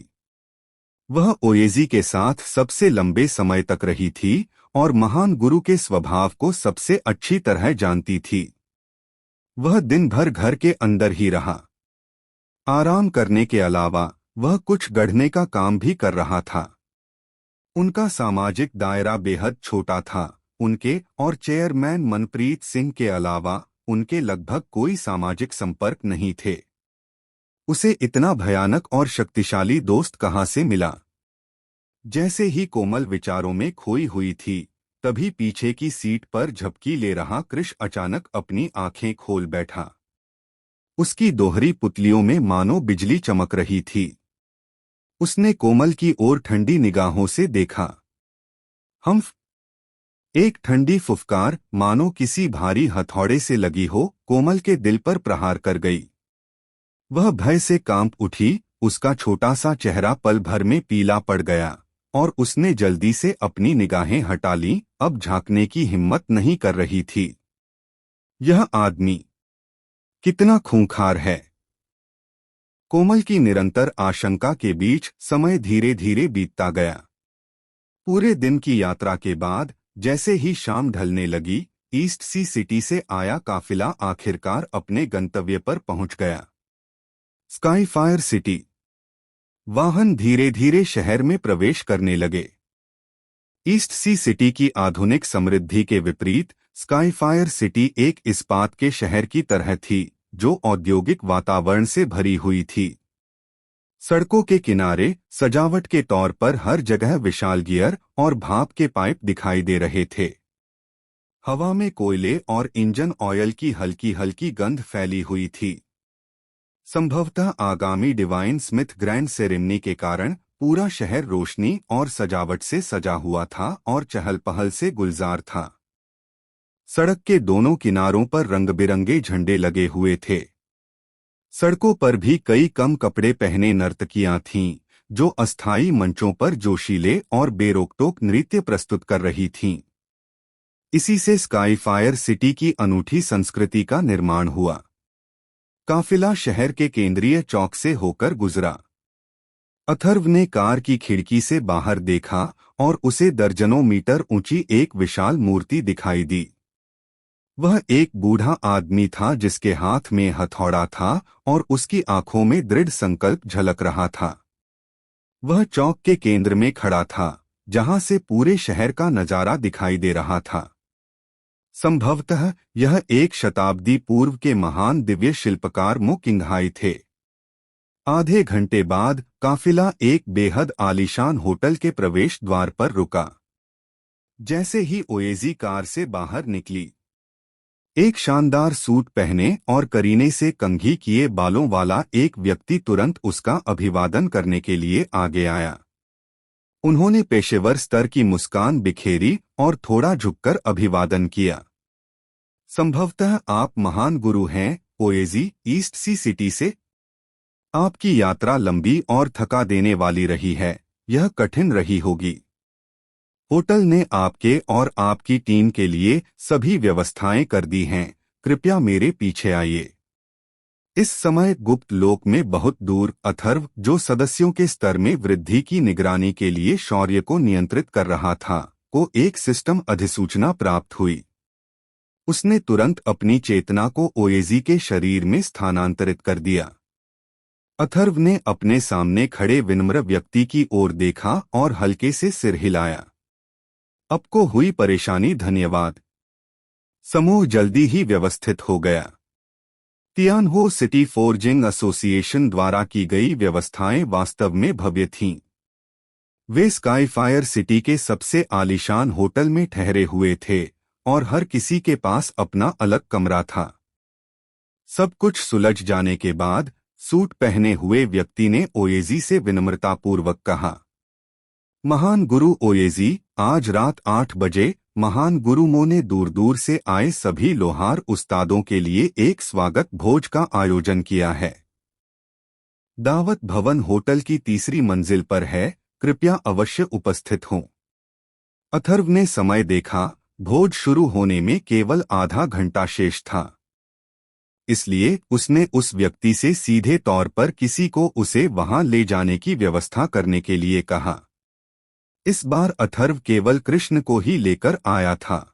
वह ओएजी के साथ सबसे लंबे समय तक रही थी और महान गुरु के स्वभाव को सबसे अच्छी तरह जानती थी। वह दिन भर घर के अंदर ही रहा। आराम करने के अलावा वह कुछ गढ़ने का काम भी कर रहा था। उनका सामाजिक दायरा बेहद छोटा था। उनके और चेयरमैन मनप्रीत सिंह के अलावा उनके लगभग कोई सामाजिक संपर्क नहीं थे। उसे इतना भयानक और शक्तिशाली दोस्त कहाँ से मिला? जैसे ही कोमल विचारों में खोई हुई थी, तभी पीछे की सीट पर झपकी ले रहा कृष अचानक अपनी आंखें खोल बैठा। उसकी दोहरी पुतलियों में मानो बिजली चमक रही थी। उसने कोमल की ओर ठंडी निगाहों से देखा। हम्फ! एक ठंडी फुफकार मानो किसी भारी हथौड़े से लगी हो कोमल के दिल पर प्रहार कर गई। वह भय से कांप उठी। उसका छोटा सा चेहरा पल भर में पीला पड़ गया और उसने जल्दी से अपनी निगाहें हटा लीं। अब झांकने की हिम्मत नहीं कर रही थी। यह आदमी कितना खूंखार है। कोमल की निरंतर आशंका के बीच समय धीरे धीरे बीतता गया। पूरे दिन की यात्रा के बाद जैसे ही शाम ढलने लगी, ईस्ट सी सिटी से आया काफिला आखिरकार अपने गंतव्य पर पहुंच गया, स्काईफायर सिटी। वाहन धीरे धीरे शहर में प्रवेश करने लगे। ईस्ट सी सिटी की आधुनिक समृद्धि के विपरीत स्काईफायर सिटी एक इस्पात के शहर की तरह थी, जो औद्योगिक वातावरण से भरी हुई थी। सड़कों के किनारे सजावट के तौर पर हर जगह विशाल गियर और भाप के पाइप दिखाई दे रहे थे। हवा में कोयले और इंजन ऑयल की हल्की हल्की गंध फैली हुई थी। संभवतः आगामी डिवाइन स्मिथ ग्रैंड सेरेमनी के कारण पूरा शहर रोशनी और सजावट से सजा हुआ था और चहल पहल से गुलजार था। सड़क के दोनों किनारों पर रंग बिरंगे झंडे लगे हुए थे। सड़कों पर भी कई कम कपड़े पहने नर्तकियां थीं, जो अस्थायी मंचों पर जोशीले और बेरोकटोक नृत्य प्रस्तुत कर रही थीं। इसी से स्काईफायर सिटी की अनूठी संस्कृति का निर्माण हुआ। काफिला शहर के केंद्रीय चौक से होकर गुजरा। अथर्व ने कार की खिड़की से बाहर देखा और उसे दर्जनों मीटर ऊंची एक विशाल मूर्ति दिखाई दी। वह एक बूढ़ा आदमी था जिसके हाथ में हथौड़ा था और उसकी आंखों में दृढ़ संकल्प झलक रहा था। वह चौक के केंद्र में खड़ा था, जहां से पूरे शहर का नजारा दिखाई दे रहा था। संभवतः यह एक शताब्दी पूर्व के महान दिव्य शिल्पकार मो किंगहाई थे। आधे घंटे बाद काफिला एक बेहद आलीशान होटल के प्रवेश द्वार पर रुका। जैसे ही ओएजी कार से बाहर निकली, एक शानदार सूट पहने और करीने से कंघी किए बालों वाला एक व्यक्ति तुरंत उसका अभिवादन करने के लिए आगे आया। उन्होंने पेशेवर स्तर की मुस्कान बिखेरी और थोड़ा झुककर अभिवादन किया। संभवतः आप महान गुरु हैं, ओएजी, ईस्ट सी सिटी से। आपकी यात्रा लंबी और थका देने वाली रही है। यह कठिन रही होगी। होटल ने आपके और आपकी टीम के लिए सभी व्यवस्थाएं कर दी हैं। कृपया मेरे पीछे आइए। इस समय गुप्त लोक में बहुत दूर अथर्व, जो सदस्यों के स्तर में वृद्धि की निगरानी के लिए शौर्य को नियंत्रित कर रहा था, को एक सिस्टम अधिसूचना प्राप्त हुई। उसने तुरंत अपनी चेतना को ओएजी के शरीर में स्थानांतरित कर दिया। अथर्व ने अपने सामने खड़े विनम्र व्यक्ति की ओर देखा और हल्के से सिर हिलाया। आपको हुई परेशानी धन्यवाद। समूह जल्दी ही व्यवस्थित हो गया। तियानहो सिटी फोर्जिंग एसोसिएशन द्वारा की गई व्यवस्थाएं वास्तव में भव्य थीं। वे स्काईफायर सिटी के सबसे आलीशान होटल में ठहरे हुए थे और हर किसी के पास अपना अलग कमरा था। सब कुछ सुलझ जाने के बाद सूट पहने हुए व्यक्ति ने ओएजी से विनम्रतापूर्वक कहा, महान गुरु ओएजी, आज रात 8 बजे महान गुरु मो ने दूर दूर से आए सभी लोहार उस्तादों के लिए एक स्वागत भोज का आयोजन किया है। दावत भवन होटल की तीसरी मंजिल पर है, कृपया अवश्य उपस्थित हों। अथर्व ने समय देखा। भोज शुरू होने में केवल आधा घंटा शेष था। इसलिए उसने उस व्यक्ति से सीधे तौर पर किसी को उसे वहां ले जाने की व्यवस्था करने के लिए कहा। इस बार अथर्व केवल कृष्ण को ही लेकर आया था।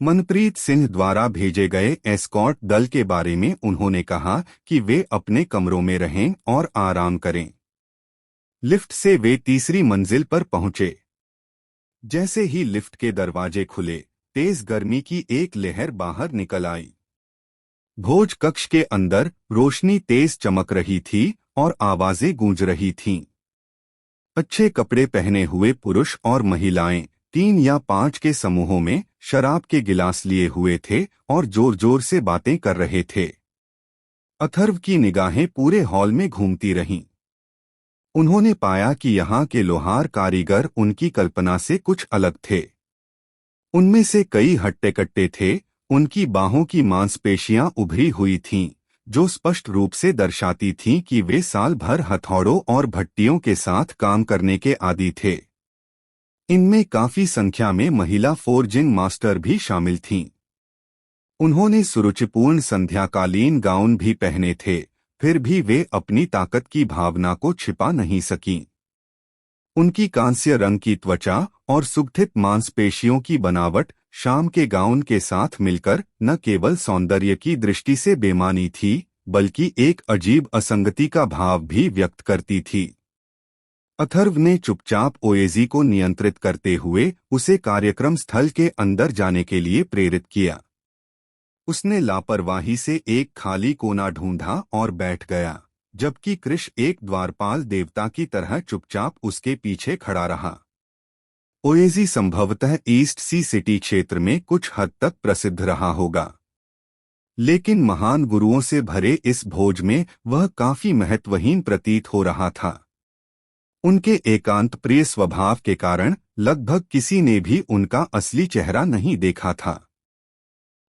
मनप्रीत सिंह द्वारा भेजे गए एस्कॉर्ट दल के बारे में उन्होंने कहा कि वे अपने कमरों में रहें और आराम करें। लिफ्ट से वे तीसरी मंजिल पर पहुंचे। जैसे ही लिफ्ट के दरवाजे खुले, तेज गर्मी की एक लहर बाहर निकल आई। भोज कक्ष के अंदर रोशनी तेज चमक रही थी और आवाजें गूंज रही थीं। अच्छे कपड़े पहने हुए पुरुष और महिलाएं 3 या 5 के समूहों में शराब के गिलास लिए हुए थे और जोर जोर से बातें कर रहे थे। अथर्व की निगाहें पूरे हॉल में घूमती रहीं। उन्होंने पाया कि यहाँ के लोहार कारीगर उनकी कल्पना से कुछ अलग थे। उनमें से कई हट्टे-कट्टे थे, उनकी बाहों की मांसपेशियां उभरी हुई थीं, जो स्पष्ट रूप से दर्शाती थीं कि वे साल भर हथौड़ों और भट्टियों के साथ काम करने के आदी थे। इनमें काफी संख्या में महिला फोर्जिंग मास्टर भी शामिल थीं। उन्होंने सुरुचिपूर्ण संध्याकालीन गाउन भी पहने थे, फिर भी वे अपनी ताकत की भावना को छिपा नहीं सकीं। उनकी कांस्य रंग की त्वचा और सुगठित मांसपेशियों की बनावट शाम के गाउन के साथ मिलकर न केवल सौंदर्य की दृष्टि से बेमानी थी, बल्कि एक अजीब असंगति का भाव भी व्यक्त करती थी। अथर्व ने चुपचाप ओएजी को नियंत्रित करते हुए उसे कार्यक्रम स्थल के अंदर जाने के लिए प्रेरित किया। उसने लापरवाही से एक खाली कोना ढूंढा और बैठ गया, जबकि कृष एक द्वारपाल देवता की तरह चुपचाप उसके पीछे खड़ा रहा। ओएजी संभवतः ईस्ट सी सिटी क्षेत्र में कुछ हद तक प्रसिद्ध रहा होगा, लेकिन महान गुरुओं से भरे इस भोज में वह काफी महत्वहीन प्रतीत हो रहा था। उनके एकांत प्रिय स्वभाव के कारण लगभग किसी ने भी उनका असली चेहरा नहीं देखा था।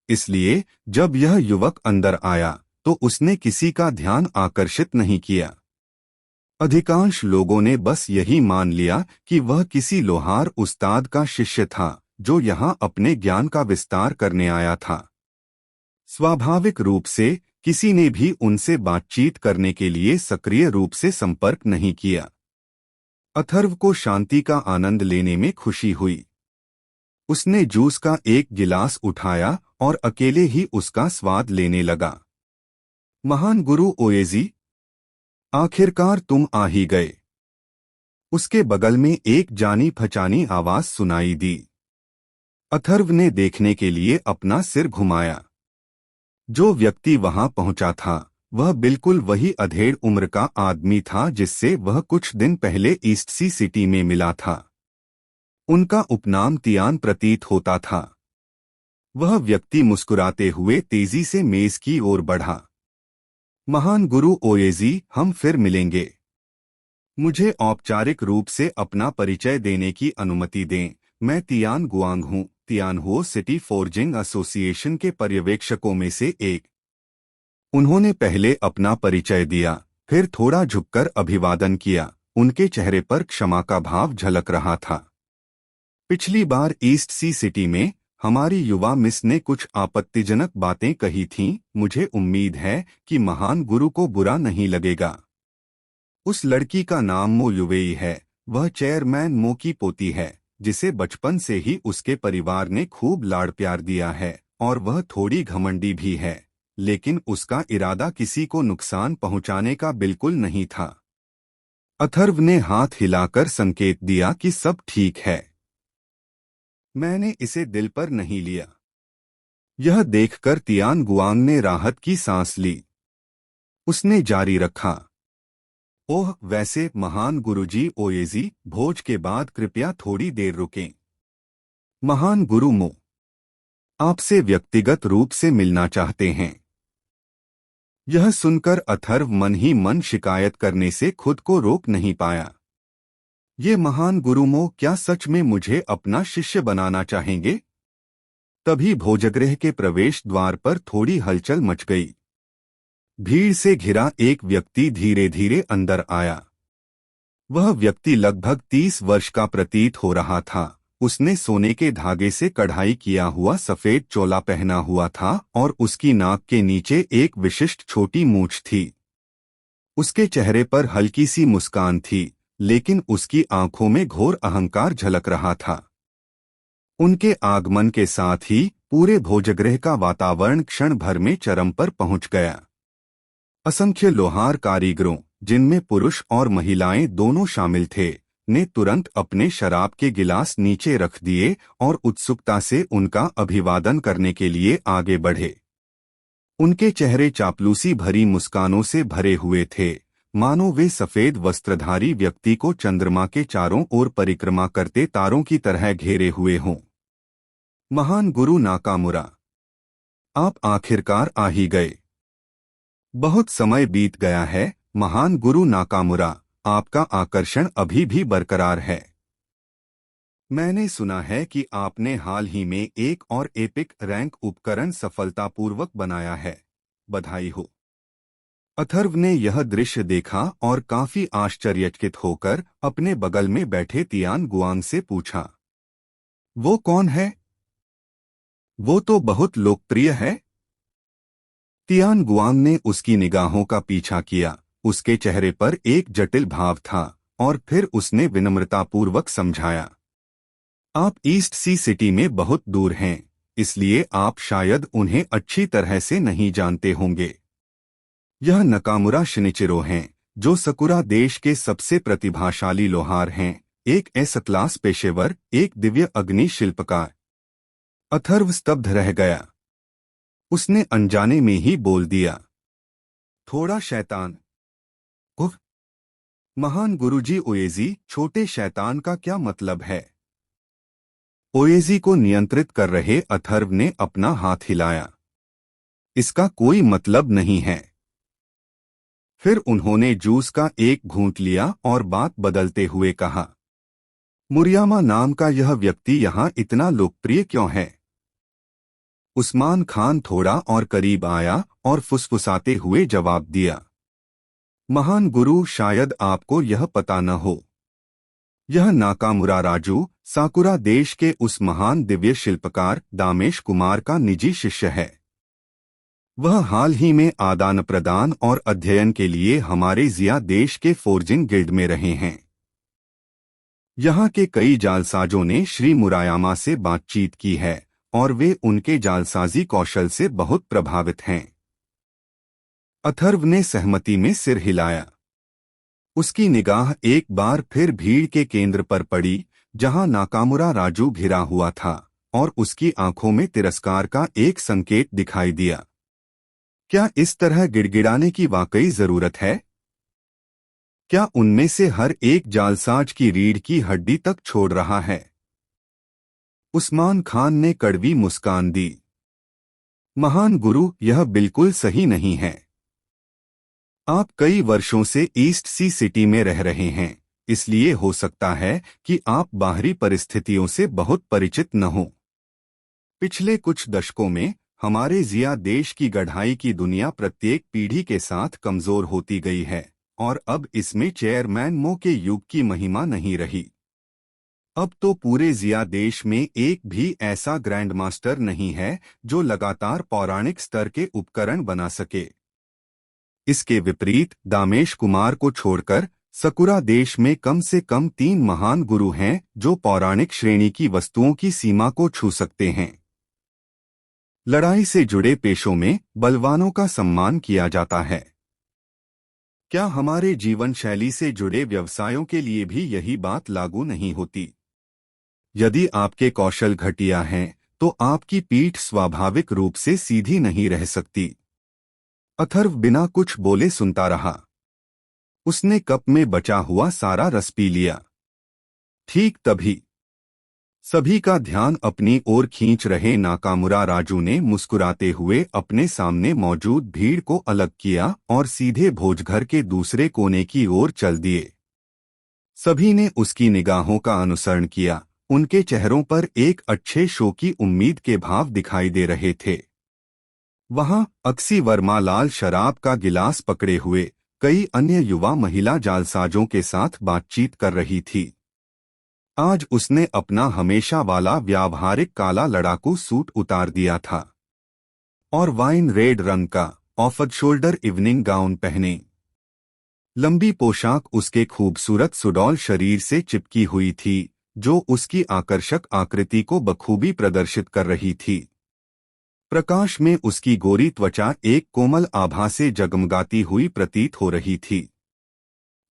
इसलिए जब यह युवक अंदर आया तो उसने किसी का ध्यान आकर्षित नहीं किया। अधिकांश लोगों ने बस यही मान लिया कि वह किसी लोहार उस्ताद का शिष्य था जो यहाँ अपने ज्ञान का विस्तार करने आया था। स्वाभाविक रूप से किसी ने भी उनसे बातचीत करने के लिए सक्रिय रूप से संपर्क नहीं किया। अथर्व को शांति का आनंद लेने में खुशी हुई। उसने जूस का एक गिलास उठाया और अकेले ही उसका स्वाद लेने लगा। महान गुरु ओएजी, आखिरकार तुम आ ही गए। उसके बगल में एक जानी पहचानी आवाज सुनाई दी। अथर्व ने देखने के लिए अपना सिर घुमाया। जो व्यक्ति वहां पहुंचा था वह बिल्कुल वही अधेड़ उम्र का आदमी था जिससे वह कुछ दिन पहले ईस्ट सी सिटी में मिला था। उनका उपनाम तियान प्रतीत होता था। वह व्यक्ति मुस्कुराते हुए तेजी से मेज की ओर बढ़ा। महान गुरु ओएजी, हम फिर मिलेंगे। मुझे औपचारिक रूप से अपना परिचय देने की अनुमति दें। मैं तियान गुआंग हूँ, तियानहो सिटी फोर्जिंग एसोसिएशन के पर्यवेक्षकों में से एक। उन्होंने पहले अपना परिचय दिया, फिर थोड़ा झुककर अभिवादन किया। उनके चेहरे पर क्षमा का भाव झलक रहा था। पिछली बार ईस्ट सी सिटी में हमारी युवा मिस ने कुछ आपत्तिजनक बातें कही थीं। मुझे उम्मीद है कि महान गुरु को बुरा नहीं लगेगा। उस लड़की का नाम मो युवेई है। वह चेयरमैन मो की पोती है, जिसे बचपन से ही उसके परिवार ने खूब लाड़ प्यार दिया है, और वह थोड़ी घमंडी भी है, लेकिन उसका इरादा किसी को नुकसान पहुंचाने का बिल्कुल नहीं था। अथर्व ने हाथ हिलाकर संकेत दिया कि सब ठीक है। मैंने इसे दिल पर नहीं लिया। यह देखकर तियान गुआंग ने राहत की सांस ली। उसने जारी रखा, ओह वैसे महान गुरुजी ओएजी, भोज के बाद कृपया थोड़ी देर रुकें। महान गुरु मो आपसे व्यक्तिगत रूप से मिलना चाहते हैं। यह सुनकर अथर्व मन ही मन शिकायत करने से खुद को रोक नहीं पाया। ये महान गुरु मो क्या सच में मुझे अपना शिष्य बनाना चाहेंगे? तभी भोजगृह के प्रवेश द्वार पर थोड़ी हलचल मच गई। भीड़ से घिरा एक व्यक्ति धीरे धीरे अंदर आया। वह व्यक्ति लगभग 30 वर्ष का प्रतीत हो रहा था। उसने सोने के धागे से कढ़ाई किया हुआ सफेद चोला पहना हुआ था और उसकी नाक के नीचे एक विशिष्ट छोटी मूंछ थी। उसके चेहरे पर हल्की सी मुस्कान थी, लेकिन उसकी आंखों में घोर अहंकार झलक रहा था। उनके आगमन के साथ ही पूरे भोजगृह का वातावरण क्षण भर में चरम पर पहुंच गया। असंख्य लोहार कारीगरों, जिनमें पुरुष और महिलाएं दोनों शामिल थे, ने तुरंत अपने शराब के गिलास नीचे रख दिए और उत्सुकता से उनका अभिवादन करने के लिए आगे बढ़े। उनके चेहरे चापलूसी भरी मुस्कानों से भरे हुए थे, मानो वे सफेद वस्त्रधारी व्यक्ति को चंद्रमा के चारों ओर परिक्रमा करते तारों की तरह घेरे हुए हों। महान गुरु नाकामुरा, आप आखिरकार आ ही गए। बहुत समय बीत गया है, महान गुरु नाकामुरा, आपका आकर्षण अभी भी बरकरार है। मैंने सुना है कि आपने हाल ही में एक और एपिक रैंक उपकरण सफलतापूर्वक बनाया है। बधाई हो। अथर्व ने यह दृश्य देखा और काफी आश्चर्यचकित होकर अपने बगल में बैठे तियान गुआंग से पूछा, वो कौन है? वो तो बहुत लोकप्रिय है। तियान गुआंग ने उसकी निगाहों का पीछा किया। उसके चेहरे पर एक जटिल भाव था और फिर उसने विनम्रतापूर्वक समझाया, आप ईस्ट सी सिटी में बहुत दूर हैं, इसलिए आप शायद उन्हें अच्छी तरह से नहीं जानते होंगे। यह नकामुरा शिनिचिरो हैं, जो सकुरा देश के सबसे प्रतिभाशाली लोहार हैं, एक एस क्लास पेशेवर, एक दिव्य अग्नि शिल्पकार। अथर्व स्तब्ध रह गया। उसने अनजाने में ही बोल दिया, थोड़ा शैतान। उफ! महान गुरुजी ओएजी, छोटे शैतान का क्या मतलब है? ओएजी को नियंत्रित कर रहे अथर्व ने अपना हाथ हिलाया। इसका कोई मतलब नहीं है। फिर उन्होंने जूस का एक घूंट लिया और बात बदलते हुए कहा, मुरियामा नाम का यह व्यक्ति यहाँ इतना लोकप्रिय क्यों है? उस्मान खान थोड़ा और करीब आया और फुसफुसाते हुए जवाब दिया, महान गुरु, शायद आपको यह पता न हो, यह नाकामुरा राजू साकुरा देश के उस महान दिव्य शिल्पकार दामेश कुमार का निजी शिष्य है। वह हाल ही में आदान प्रदान और अध्ययन के लिए हमारे जिया देश के फोर्जिंग गिल्ड में रहे हैं। यहाँ के कई जालसाजों ने श्री मुरायामा से बातचीत की है और वे उनके जालसाजी कौशल से बहुत प्रभावित हैं। अथर्व ने सहमति में सिर हिलाया। उसकी निगाह एक बार फिर भीड़ के केंद्र पर पड़ी, जहां नाकामुरा राजू घिरा हुआ था, और उसकी आंखों में तिरस्कार का एक संकेत दिखाई दिया। क्या इस तरह गिड़गिड़ाने की वाकई जरूरत है? क्या उनमें से हर एक जालसाज की रीढ़ की हड्डी तक छोड़ रहा है? उस्मान खान ने कड़वी मुस्कान दी। महान गुरु, यह बिल्कुल सही नहीं है। आप कई वर्षों से ईस्ट सी सिटी में रह रहे हैं, इसलिए हो सकता है कि आप बाहरी परिस्थितियों से बहुत परिचित न हों। पिछले कुछ दशकों में हमारे जिया देश की गढ़ाई की दुनिया प्रत्येक पीढ़ी के साथ कमजोर होती गई है, और अब इसमें चेयरमैन मो के युग की महिमा नहीं रही। अब तो पूरे जिया देश में एक भी ऐसा ग्रैंड मास्टर नहीं है जो लगातार पौराणिक स्तर के उपकरण बना सके। इसके विपरीत दामेश कुमार को छोड़कर सकुरा देश में कम से कम 3 महान गुरु हैं जो पौराणिक श्रेणी की वस्तुओं की सीमा को छू सकते हैं। लड़ाई से जुड़े पेशों में बलवानों का सम्मान किया जाता है। क्या हमारे जीवन शैली से जुड़े व्यवसायों के लिए भी यही बात लागू नहीं होती? यदि आपके कौशल घटिया हैं, तो आपकी पीठ स्वाभाविक रूप से सीधी नहीं रह सकती। अथर्व बिना कुछ बोले सुनता रहा। उसने कप में बचा हुआ सारा रस पी लिया। ठीक तभी सभी का ध्यान अपनी ओर खींच रहे नाकामुरा राजू ने मुस्कुराते हुए अपने सामने मौजूद भीड़ को अलग किया और सीधे भोजघर के दूसरे कोने की ओर चल दिए। सभी ने उसकी निगाहों का अनुसरण किया। उनके चेहरों पर एक अच्छे शो की उम्मीद के भाव दिखाई दे रहे थे। वहां अक्सी वर्मा लाल शराब का गिलास पकड़े हुए कई अन्य युवा महिला जालसाजों के साथ बातचीत कर रही थी। आज उसने अपना हमेशा वाला व्यावहारिक काला लड़ाकू सूट उतार दिया था और वाइन रेड रंग का ऑफ शोल्डर इवनिंग गाउन पहने लंबी पोशाक उसके खूबसूरत सुडौल शरीर से चिपकी हुई थी, जो उसकी आकर्षक आकृति को बखूबी प्रदर्शित कर रही थी। प्रकाश में उसकी गोरी त्वचा एक कोमल आभा से जगमगाती हुई प्रतीत हो रही थी।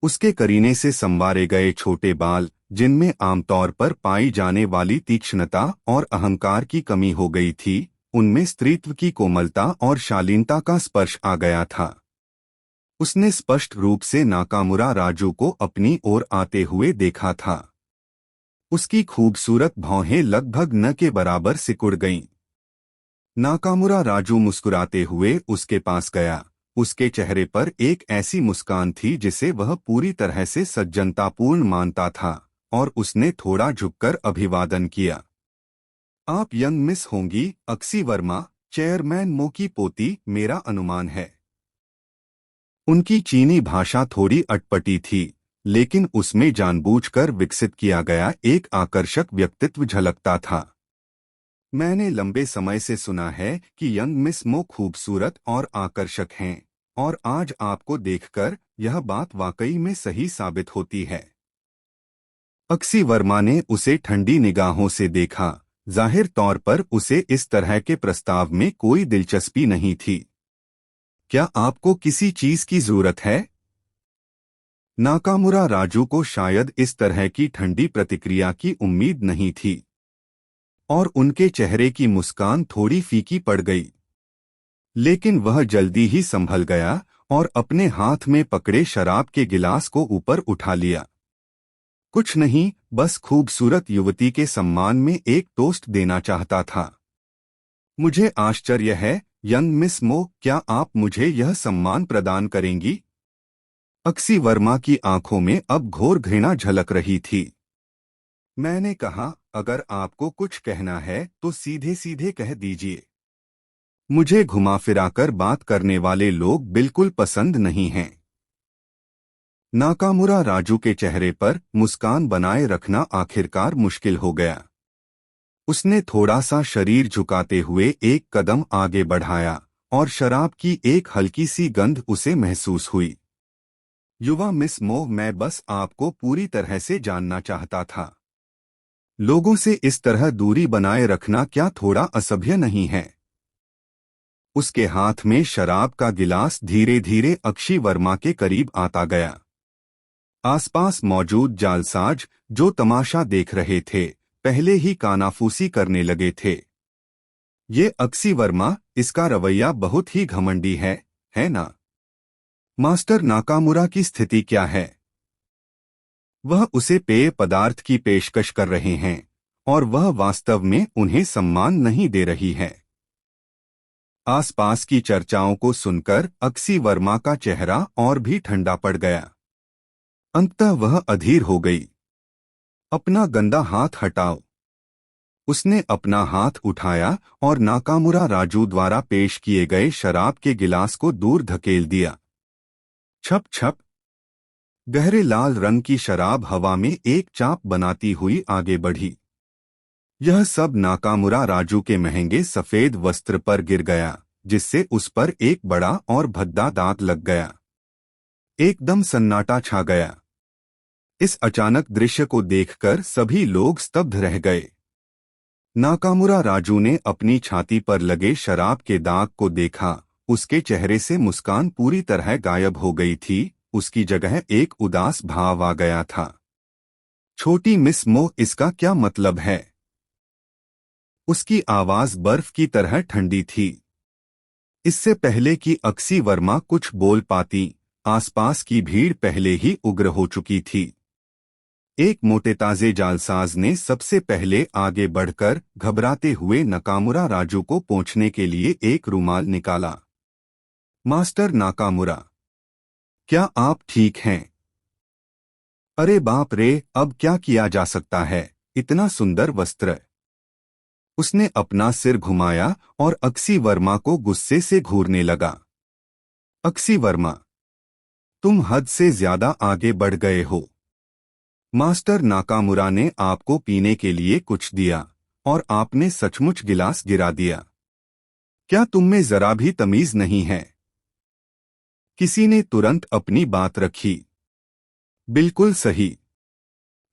उसके करीने से संवारे गए छोटे बाल, जिनमें आमतौर पर पाई जाने वाली तीक्ष्णता और अहंकार की कमी हो गई थी, उनमें स्त्रीत्व की कोमलता और शालीनता का स्पर्श आ गया था। उसने स्पष्ट रूप से नाकामुरा राजू को अपनी ओर आते हुए देखा था। उसकी खूबसूरत भौहें लगभग न के बराबर सिकुड़ गईं। नाकामुरा राजू मुस्कुराते हुए उसके पास गया। उसके चेहरे पर एक ऐसी मुस्कान थी जिसे वह पूरी तरह से सज्जनतापूर्ण मानता था, और उसने थोड़ा झुककर अभिवादन किया। आप यंग मिस होंगी, अक्सी वर्मा, चेयरमैन मो की पोती, मेरा अनुमान है। उनकी चीनी भाषा थोड़ी अटपटी थी, लेकिन उसमें जानबूझकर विकसित किया गया एक आकर्षक व्यक्तित्व झलकता था। मैंने लंबे समय से सुना है कि यंग मिस मो खूबसूरत और आकर्षक हैं, और आज आपको देखकर यह बात वाकई में सही साबित होती है। अक्सी वर्मा ने उसे ठंडी निगाहों से देखा। जाहिर तौर पर उसे इस तरह के प्रस्ताव में कोई दिलचस्पी नहीं थी। क्या आपको किसी चीज की जरूरत है? नाकामुरा राजू को शायद इस तरह की ठंडी प्रतिक्रिया की उम्मीद नहीं थी, और उनके चेहरे की मुस्कान थोड़ी फीकी पड़ गई। लेकिन वह जल्दी ही संभल गया और अपने हाथ में पकड़े शराब के गिलास को ऊपर उठा लिया। कुछ नहीं, बस खूबसूरत युवती के सम्मान में एक टोस्ट देना चाहता था। मुझे आश्चर्य है, यंग मिस मो, क्या आप मुझे यह सम्मान प्रदान करेंगी? अक्सी वर्मा की आंखों में अब घोर घृणा झलक रही थी। मैंने कहा, अगर आपको कुछ कहना है तो सीधे सीधे कह दीजिए। मुझे घुमा फिराकर बात करने वाले लोग बिल्कुल पसंद नहीं हैं। नाकामुरा राजू के चेहरे पर मुस्कान बनाए रखना आखिरकार मुश्किल हो गया। उसने थोड़ा सा शरीर झुकाते हुए एक कदम आगे बढ़ाया, और शराब की एक हल्की सी गंध उसे महसूस हुई। युवा मिस मो, मैं बस आपको पूरी तरह से जानना चाहता था। लोगों से इस तरह दूरी बनाए रखना क्या थोड़ा असभ्य नहीं है? उसके हाथ में शराब का गिलास धीरे धीरे अक्षी वर्मा के करीब आता गया। आसपास मौजूद जालसाज, जो तमाशा देख रहे थे, पहले ही कानाफूसी करने लगे थे। ये अक्सी वर्मा, इसका रवैया बहुत ही घमंडी है ना? मास्टर नाकामुरा की स्थिति क्या है? वह उसे पेय पदार्थ की पेशकश कर रहे हैं, और वह वास्तव में उन्हें सम्मान नहीं दे रही है। आसपास की चर्चाओं को सुनकर अक्सी वर्मा का चेहरा और भी ठंडा पड़ गया। अंततः वह अधीर हो गई। अपना गंदा हाथ हटाओ। उसने अपना हाथ उठाया और नाकामुरा राजू द्वारा पेश किए गए शराब के गिलास को दूर धकेल दिया। छप छप। गहरे लाल रंग की शराब हवा में एक चाप बनाती हुई आगे बढ़ी। यह सब नाकामुरा राजू के महंगे सफेद वस्त्र पर गिर गया, जिससे उस पर एक बड़ा और भद्दा दाग लग गया। एकदम सन्नाटा छा गया। इस अचानक दृश्य को देखकर सभी लोग स्तब्ध रह गए। नाकामुरा राजू ने अपनी छाती पर लगे शराब के दाग को देखा। उसके चेहरे से मुस्कान पूरी तरह गायब हो गई थी। उसकी जगह एक उदास भाव आ गया था। छोटी मिस मो, इसका क्या मतलब है? उसकी आवाज बर्फ की तरह ठंडी थी। इससे पहले कि अक्सी वर्मा कुछ बोल पाती, आसपास की भीड़ पहले ही उग्र हो चुकी थी। एक मोटे ताजे जालसाज ने सबसे पहले आगे बढ़कर घबराते हुए नाकामुरा राजू को पोंछने के लिए एक रुमाल निकाला। मास्टर नाकामुरा, क्या आप ठीक हैं? अरे बाप रे, अब क्या किया जा सकता है, इतना सुंदर वस्त्र। उसने अपना सिर घुमाया और अक्सी वर्मा को गुस्से से घूरने लगा। अक्सी वर्मा, तुम हद से ज्यादा आगे बढ़ गए हो। मास्टर नाकामुरा ने आपको पीने के लिए कुछ दिया, और आपने सचमुच गिलास गिरा दिया। क्या तुम में जरा भी तमीज नहीं है? किसी ने तुरंत अपनी बात रखी। बिल्कुल सही।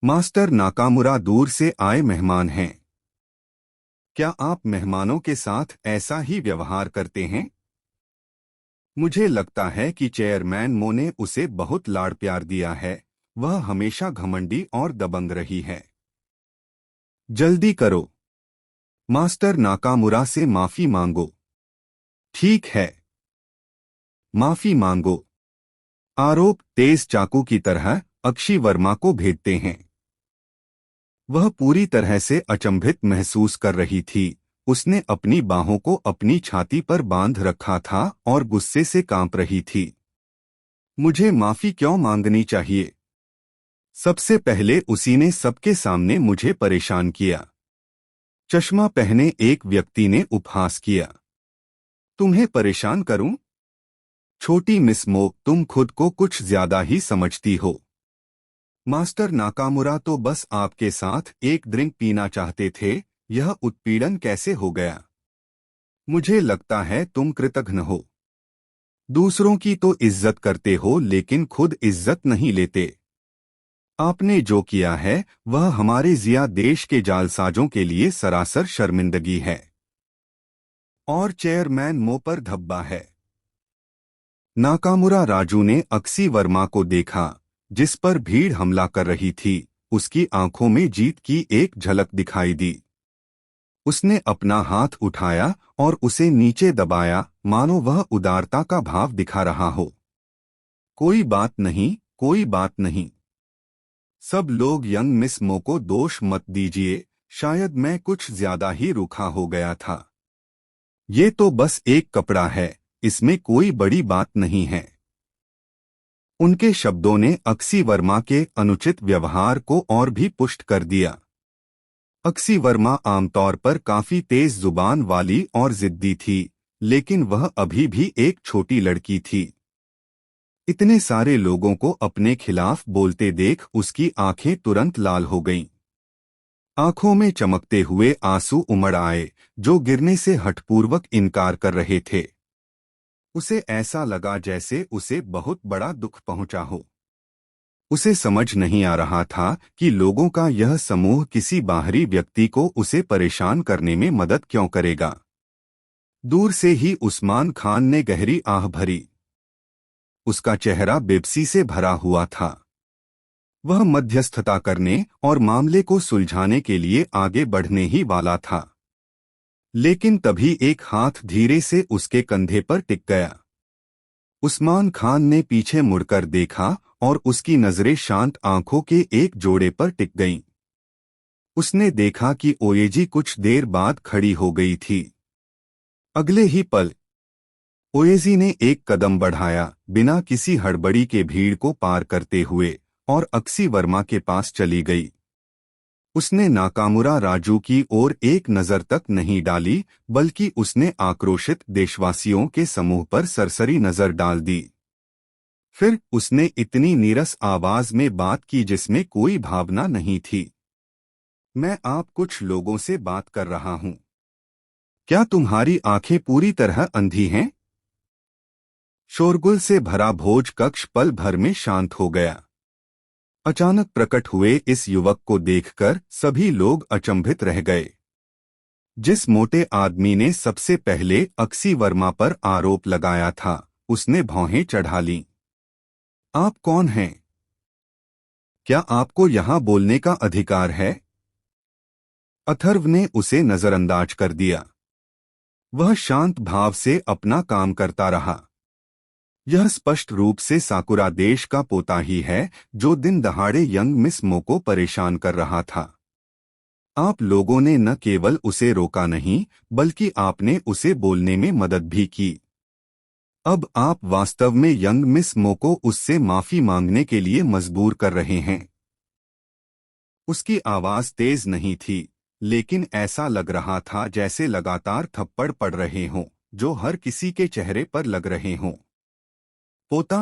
मास्टर नाकामुरा दूर से आए मेहमान हैं। क्या आप मेहमानों के साथ ऐसा ही व्यवहार करते हैं? मुझे लगता है कि चेयरमैन मो ने उसे बहुत लाड़ प्यार दिया है। वह हमेशा घमंडी और दबंग रही है। जल्दी करो। मास्टर नाकामुरा से माफी मांगो। ठीक है, माफी मांगो। आरोप तेज चाकू की तरह अक्षी वर्मा को भेदते हैं। वह पूरी तरह से अचंभित महसूस कर रही थी। उसने अपनी बाहों को अपनी छाती पर बांध रखा था और गुस्से से कांप रही थी। मुझे माफी क्यों मांगनी चाहिए? सबसे पहले उसी ने सबके सामने मुझे परेशान किया। चश्मा पहने एक व्यक्ति ने उपहास किया। तुम्हें परेशान करूं? छोटी मिस मो, तुम खुद को कुछ ज्यादा ही समझती हो। मास्टर नाकामुरा तो बस आपके साथ एक ड्रिंक पीना चाहते थे। यह उत्पीड़न कैसे हो गया? मुझे लगता है तुम कृतघ्न हो। दूसरों की तो इज्जत करते हो लेकिन खुद इज्जत नहीं लेते। आपने जो किया है वह हमारे जिया देश के जालसाजों के लिए सरासर शर्मिंदगी है। और चेयरमैन मो पर धब्बा है। नाकामुरा राजू ने अक्सी वर्मा को देखा, जिस पर भीड़ हमला कर रही थी। उसकी आंखों में जीत की एक झलक दिखाई दी। उसने अपना हाथ उठाया और उसे नीचे दबाया, मानो वह उदारता का भाव दिखा रहा हो। कोई बात नहीं, कोई बात नहीं। सब लोग यंग मिस मो को दोष मत दीजिए। शायद मैं कुछ ज्यादा ही रूखा हो गया था। ये तो बस एक कपड़ा है, इसमें कोई बड़ी बात नहीं है। उनके शब्दों ने अक्सी वर्मा के अनुचित व्यवहार को और भी पुष्ट कर दिया। अक्सी वर्मा आमतौर पर काफी तेज जुबान वाली और जिद्दी थी, लेकिन वह अभी भी एक छोटी लड़की थी। इतने सारे लोगों को अपने खिलाफ बोलते देख उसकी आंखें तुरंत लाल हो गईं। आंखों में चमकते हुए आंसू उमड़ आए, जो गिरने से हठपूर्वक इनकार कर रहे थे। उसे ऐसा लगा जैसे उसे बहुत बड़ा दुख पहुंचा हो। उसे समझ नहीं आ रहा था कि लोगों का यह समूह किसी बाहरी व्यक्ति को उसे परेशान करने में मदद क्यों करेगा। दूर से ही उस्मान खान ने गहरी आह भरी। उसका चेहरा बेबसी से भरा हुआ था। वह मध्यस्थता करने और मामले को सुलझाने के लिए आगे बढ़ने ही वाला था, लेकिन तभी एक हाथ धीरे से उसके कंधे पर टिक गया। उस्मान खान ने पीछे मुड़कर देखा और उसकी नजरें शांत आंखों के एक जोड़े पर टिक गईं। उसने देखा कि ओएजी कुछ देर बाद खड़ी हो गई थी। अगले ही पल ओएजी ने एक कदम बढ़ाया, बिना किसी हड़बड़ी के भीड़ को पार करते हुए, और अक्सी वर्मा के पास चली गई। उसने नाकामुरा राजू की ओर एक नजर तक नहीं डाली, बल्कि उसने आक्रोशित देशवासियों के समूह पर सरसरी नजर डाल दी। फिर उसने इतनी नीरस आवाज में बात की जिसमें कोई भावना नहीं थी। मैं आप कुछ लोगों से बात कर रहा हूं। क्या तुम्हारी आंखें पूरी तरह अंधी हैं? शोरगुल से भरा भोज कक्ष पल भर में शांत हो गया। अचानक प्रकट हुए इस युवक को देखकर सभी लोग अचंभित रह गए। जिस मोटे आदमी ने सबसे पहले अक्सी वर्मा पर आरोप लगाया था, उसने भौहें चढ़ा लीं। आप कौन हैं? क्या आपको यहां बोलने का अधिकार है? अथर्व ने उसे नजरअंदाज कर दिया। वह शांत भाव से अपना काम करता रहा। यह स्पष्ट रूप से साकुरा देश का पोता ही है, जो दिन दहाड़े यंग मिस मो को परेशान कर रहा था। आप लोगों ने न केवल उसे रोका नहीं, बल्कि आपने उसे बोलने में मदद भी की। अब आप वास्तव में यंग मिस मो को उससे माफी मांगने के लिए मजबूर कर रहे हैं। उसकी आवाज तेज नहीं थी, लेकिन ऐसा लग रहा था जैसे लगातार थप्पड़ पड़ रहे हों, जो हर किसी के चेहरे पर लग रहे हों। पोता?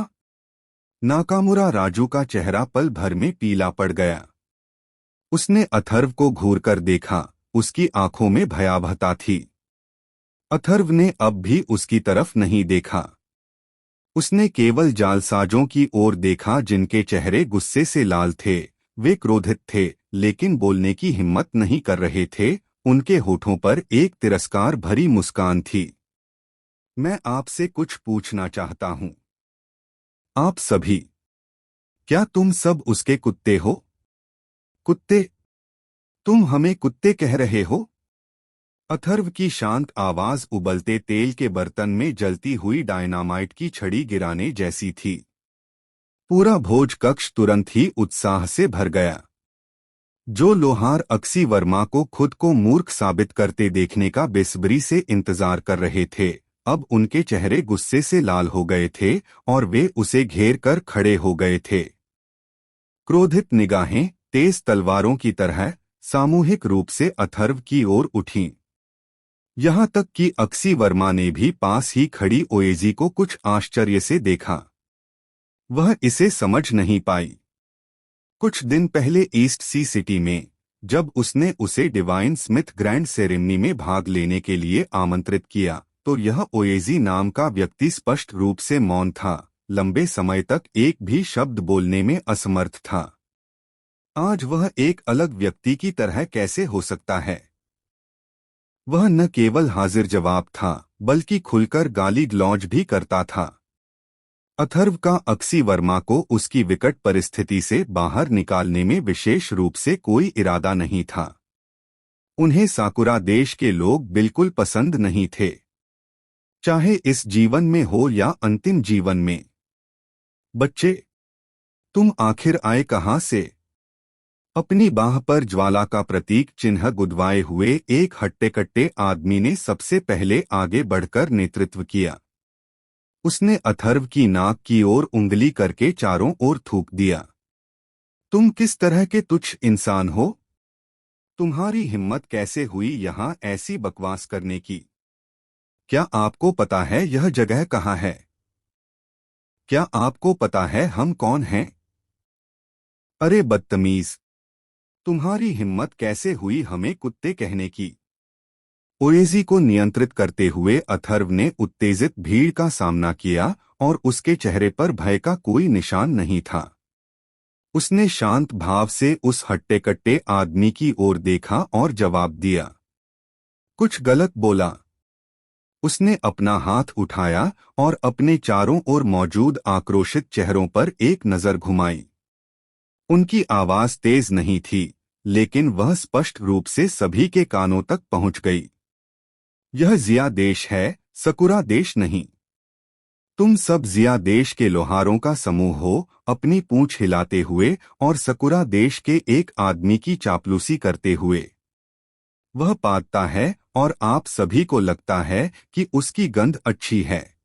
नाकामुरा राजू का चेहरा पल भर में पीला पड़ गया। उसने अथर्व को घूरकर देखा, उसकी आंखों में भयावहता थी। अथर्व ने अब भी उसकी तरफ नहीं देखा। उसने केवल जालसाजों की ओर देखा जिनके चेहरे गुस्से से लाल थे। वे क्रोधित थे, लेकिन बोलने की हिम्मत नहीं कर रहे थे। उनके होठों पर एक तिरस्कार भरी मुस्कान थी। मैं आपसे कुछ पूछना चाहता हूँ। आप सभी, क्या तुम सब उसके कुत्ते हो? कुत्ते? तुम हमें कुत्ते कह रहे हो? अथर्व की शांत आवाज उबलते तेल के बर्तन में जलती हुई डायनामाइट की छड़ी गिराने जैसी थी। पूरा भोज कक्ष तुरंत ही उत्साह से भर गया। जो लोहार अक्सी वर्मा को खुद को मूर्ख साबित करते देखने का बेसब्री से इंतजार कर रहे थे, अब उनके चेहरे गुस्से से लाल हो गए थे और वे उसे घेर कर खड़े हो गए थे। क्रोधित निगाहें तेज तलवारों की तरह सामूहिक रूप से अथर्व की ओर उठीं। यहाँ तक कि अक्सी वर्मा ने भी पास ही खड़ी ओएजी को कुछ आश्चर्य से देखा। वह इसे समझ नहीं पाई। कुछ दिन पहले ईस्ट सी सिटी में जब उसने उसे डिवाइन स्मिथ ग्रैंड सेरेमनी में भाग लेने के लिए आमंत्रित किया, तो यह ओएजी नाम का व्यक्ति स्पष्ट रूप से मौन था, लंबे समय तक एक भी शब्द बोलने में असमर्थ था। आज वह एक अलग व्यक्ति की तरह कैसे हो सकता है? वह न केवल हाजिर जवाब था, बल्कि खुलकर गाली गलौज भी करता था। अथर्व का अक्सी वर्मा को उसकी विकट परिस्थिति से बाहर निकालने में विशेष रूप से कोई इरादा नहीं था। उन्हें साकुरा देश के लोग बिल्कुल पसंद नहीं थे, चाहे इस जीवन में हो या अंतिम जीवन में। बच्चे, तुम आखिर आए कहां से? अपनी बाह पर ज्वाला का प्रतीक चिन्ह गुदवाए हुए एक हट्टे-कट्टे आदमी ने सबसे पहले आगे बढ़कर नेतृत्व किया। उसने अथर्व की नाक की ओर उंगली करके चारों ओर थूक दिया। तुम किस तरह के तुच्छ इंसान हो? तुम्हारी हिम्मत कैसे हुई यहाँ ऐसी बकवास करने की? क्या आपको पता है यह जगह कहाँ है? क्या आपको पता है हम कौन हैं? अरे बदतमीज, तुम्हारी हिम्मत कैसे हुई हमें कुत्ते कहने की? ओएजी को नियंत्रित करते हुए अथर्व ने उत्तेजित भीड़ का सामना किया और उसके चेहरे पर भय का कोई निशान नहीं था। उसने शांत भाव से उस हट्टे-कट्टे आदमी की ओर देखा और जवाब दिया। कुछ गलत बोला? उसने अपना हाथ उठाया और अपने चारों ओर मौजूद आक्रोशित चेहरों पर एक नजर घुमाई। उनकी आवाज तेज नहीं थी, लेकिन वह स्पष्ट रूप से सभी के कानों तक पहुंच गई। यह जिया देश है, सकुरा देश नहीं। तुम सब जिया देश के लोहारों का समूह हो, अपनी पूंछ हिलाते हुए और सकुरा देश के एक आदमी की चापलूसी करते हुए। वह पादता है और आप सभी को लगता है कि उसकी गंध अच्छी है।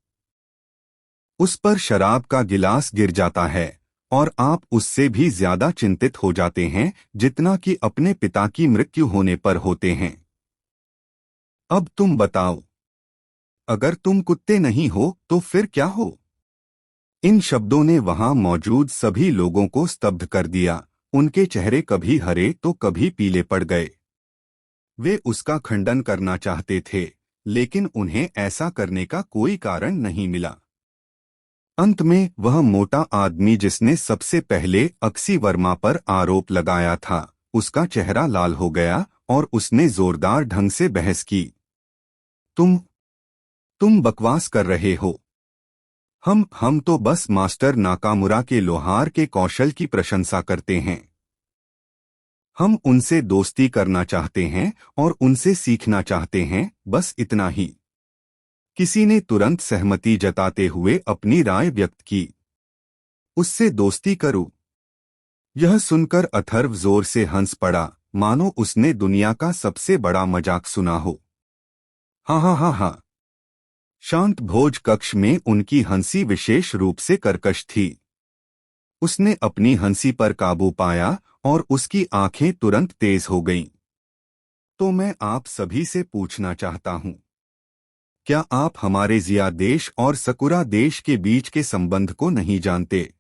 उस पर शराब का गिलास गिर जाता है और आप उससे भी ज्यादा चिंतित हो जाते हैं जितना कि अपने पिता की मृत्यु होने पर होते हैं। अब तुम बताओ, अगर तुम कुत्ते नहीं हो तो फिर क्या हो? इन शब्दों ने वहां मौजूद सभी लोगों को स्तब्ध कर दिया। उनके चेहरे कभी हरे तो कभी पीले पड़ गए। वे उसका खंडन करना चाहते थे, लेकिन उन्हें ऐसा करने का कोई कारण नहीं मिला। अंत में वह मोटा आदमी जिसने सबसे पहले अक्सी वर्मा पर आरोप लगाया था, उसका चेहरा लाल हो गया और उसने जोरदार ढंग से बहस की। तुम बकवास कर रहे हो। हम तो बस मास्टर नाकामुरा के लोहार के कौशल की प्रशंसा करते हैं। हम उनसे दोस्ती करना चाहते हैं और उनसे सीखना चाहते हैं, बस इतना ही। किसी ने तुरंत सहमति जताते हुए अपनी राय व्यक्त की। उससे दोस्ती करूं? यह सुनकर अथर्व जोर से हंस पड़ा, मानो उसने दुनिया का सबसे बड़ा मजाक सुना हो। हाँ हाँ हाँ हाँ। शांत भोज कक्ष में उनकी हंसी विशेष रूप से कर्कश थी। उसने अपनी हंसी पर काबू पाया और उसकी आंखें तुरंत तेज हो गईं। तो मैं आप सभी से पूछना चाहता हूं, क्या आप हमारे जिया देश और सकुरा देश के बीच के संबंध को नहीं जानते?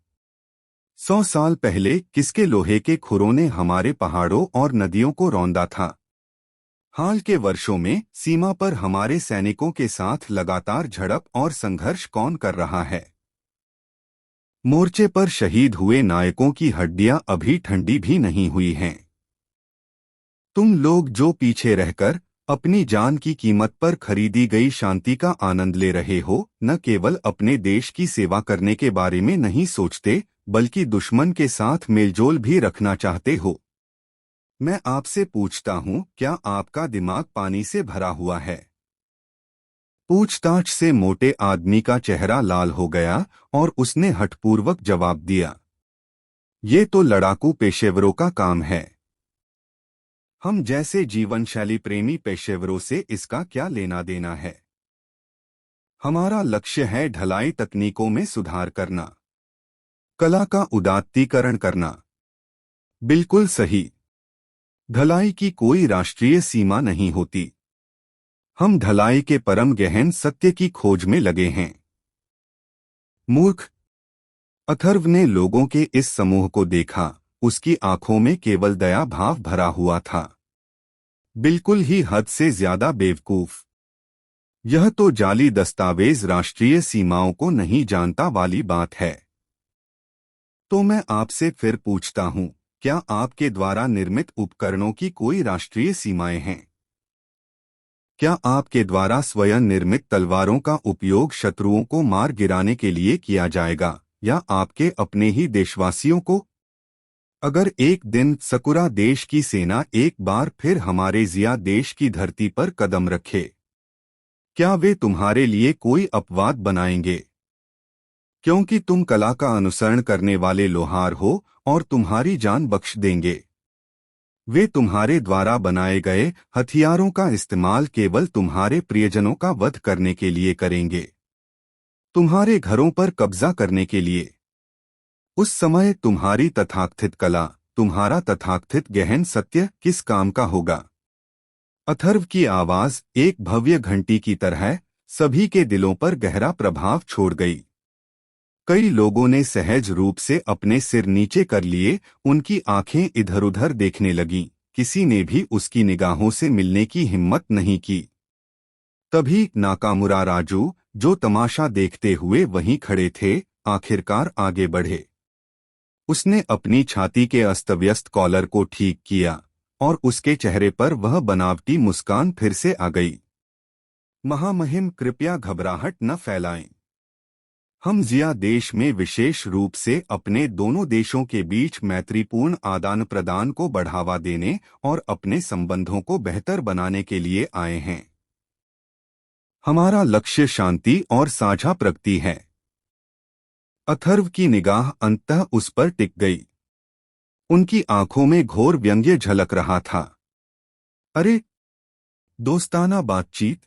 100 साल पहले किसके लोहे के खुरों ने हमारे पहाड़ों और नदियों को रौंदा था? हाल के वर्षों में सीमा पर हमारे सैनिकों के साथ लगातार झड़प और संघर्ष कौन कर रहा है? मोर्चे पर शहीद हुए नायकों की हड्डियां अभी ठंडी भी नहीं हुई हैं। तुम लोग जो पीछे रहकर अपनी जान की कीमत पर खरीदी गई शांति का आनंद ले रहे हो, न केवल अपने देश की सेवा करने के बारे में नहीं सोचते, बल्कि दुश्मन के साथ मेलजोल भी रखना चाहते हो। मैं आपसे पूछता हूँ, क्या आपका दिमाग पानी से भरा हुआ है? पूछताछ से मोटे आदमी का चेहरा लाल हो गया और उसने हठपूर्वक जवाब दिया, ये तो लड़ाकू पेशेवरों का काम है। हम जैसे जीवन शैली प्रेमी पेशेवरों से इसका क्या लेना देना है? हमारा लक्ष्य है ढलाई तकनीकों में सुधार करना, कला का उदात्तीकरण करना। बिल्कुल सही। ढलाई की कोई राष्ट्रीय सीमा नहीं होती। हम ढलाई के परम गहन सत्य की खोज में लगे हैं। मूर्ख! अथर्व ने लोगों के इस समूह को देखा। उसकी आंखों में केवल दया भाव भरा हुआ था। बिल्कुल ही हद से ज्यादा बेवकूफ। यह तो जाली दस्तावेज राष्ट्रीय सीमाओं को नहीं जानता वाली बात है। तो मैं आपसे फिर पूछता हूं, क्या आपके द्वारा निर्मित उपकरणों की कोई राष्ट्रीय सीमाएं हैं? क्या आपके द्वारा स्वयं निर्मित तलवारों का उपयोग शत्रुओं को मार गिराने के लिए किया जाएगा, या आपके अपने ही देशवासियों को? अगर एक दिन सकुरा देश की सेना एक बार फिर हमारे जिया देश की धरती पर कदम रखे, क्या वे तुम्हारे लिए कोई अपवाद बनाएंगे? क्योंकि तुम कला का अनुसरण करने वाले लोहार हो और तुम्हारी जान बख्श देंगे। वे तुम्हारे द्वारा बनाए गए हथियारों का इस्तेमाल केवल तुम्हारे प्रियजनों का वध करने के लिए करेंगे, तुम्हारे घरों पर कब्जा करने के लिए। उस समय तुम्हारी तथाकथित कला, तुम्हारा तथाकथित गहन सत्य किस काम का होगा? अथर्व की आवाज एक भव्य घंटी की तरह सभी के दिलों पर गहरा प्रभाव छोड़ गई। कई लोगों ने सहज रूप से अपने सिर नीचे कर लिए, उनकी आंखें इधर-उधर देखने लगीं। किसी ने भी उसकी निगाहों से मिलने की हिम्मत नहीं की। तभी नाकामुरा राजू, जो तमाशा देखते हुए वहीं खड़े थे, आखिरकार आगे बढ़े। उसने अपनी छाती के अस्तव्यस्त कॉलर को ठीक किया और उसके चेहरे पर वह बनावटी मुस्कान फिर से आ गई। महामहिम, कृपया घबराहट न फैलाएं। हम जिया देश में विशेष रूप से अपने दोनों देशों के बीच मैत्रीपूर्ण आदान प्रदान को बढ़ावा देने और अपने संबंधों को बेहतर बनाने के लिए आए हैं। हमारा लक्ष्य शांति और साझा प्रगति है। अथर्व की निगाह अंततः उस पर टिक गई। उनकी आंखों में घोर व्यंग्य झलक रहा था। अरे, दोस्ताना बातचीत?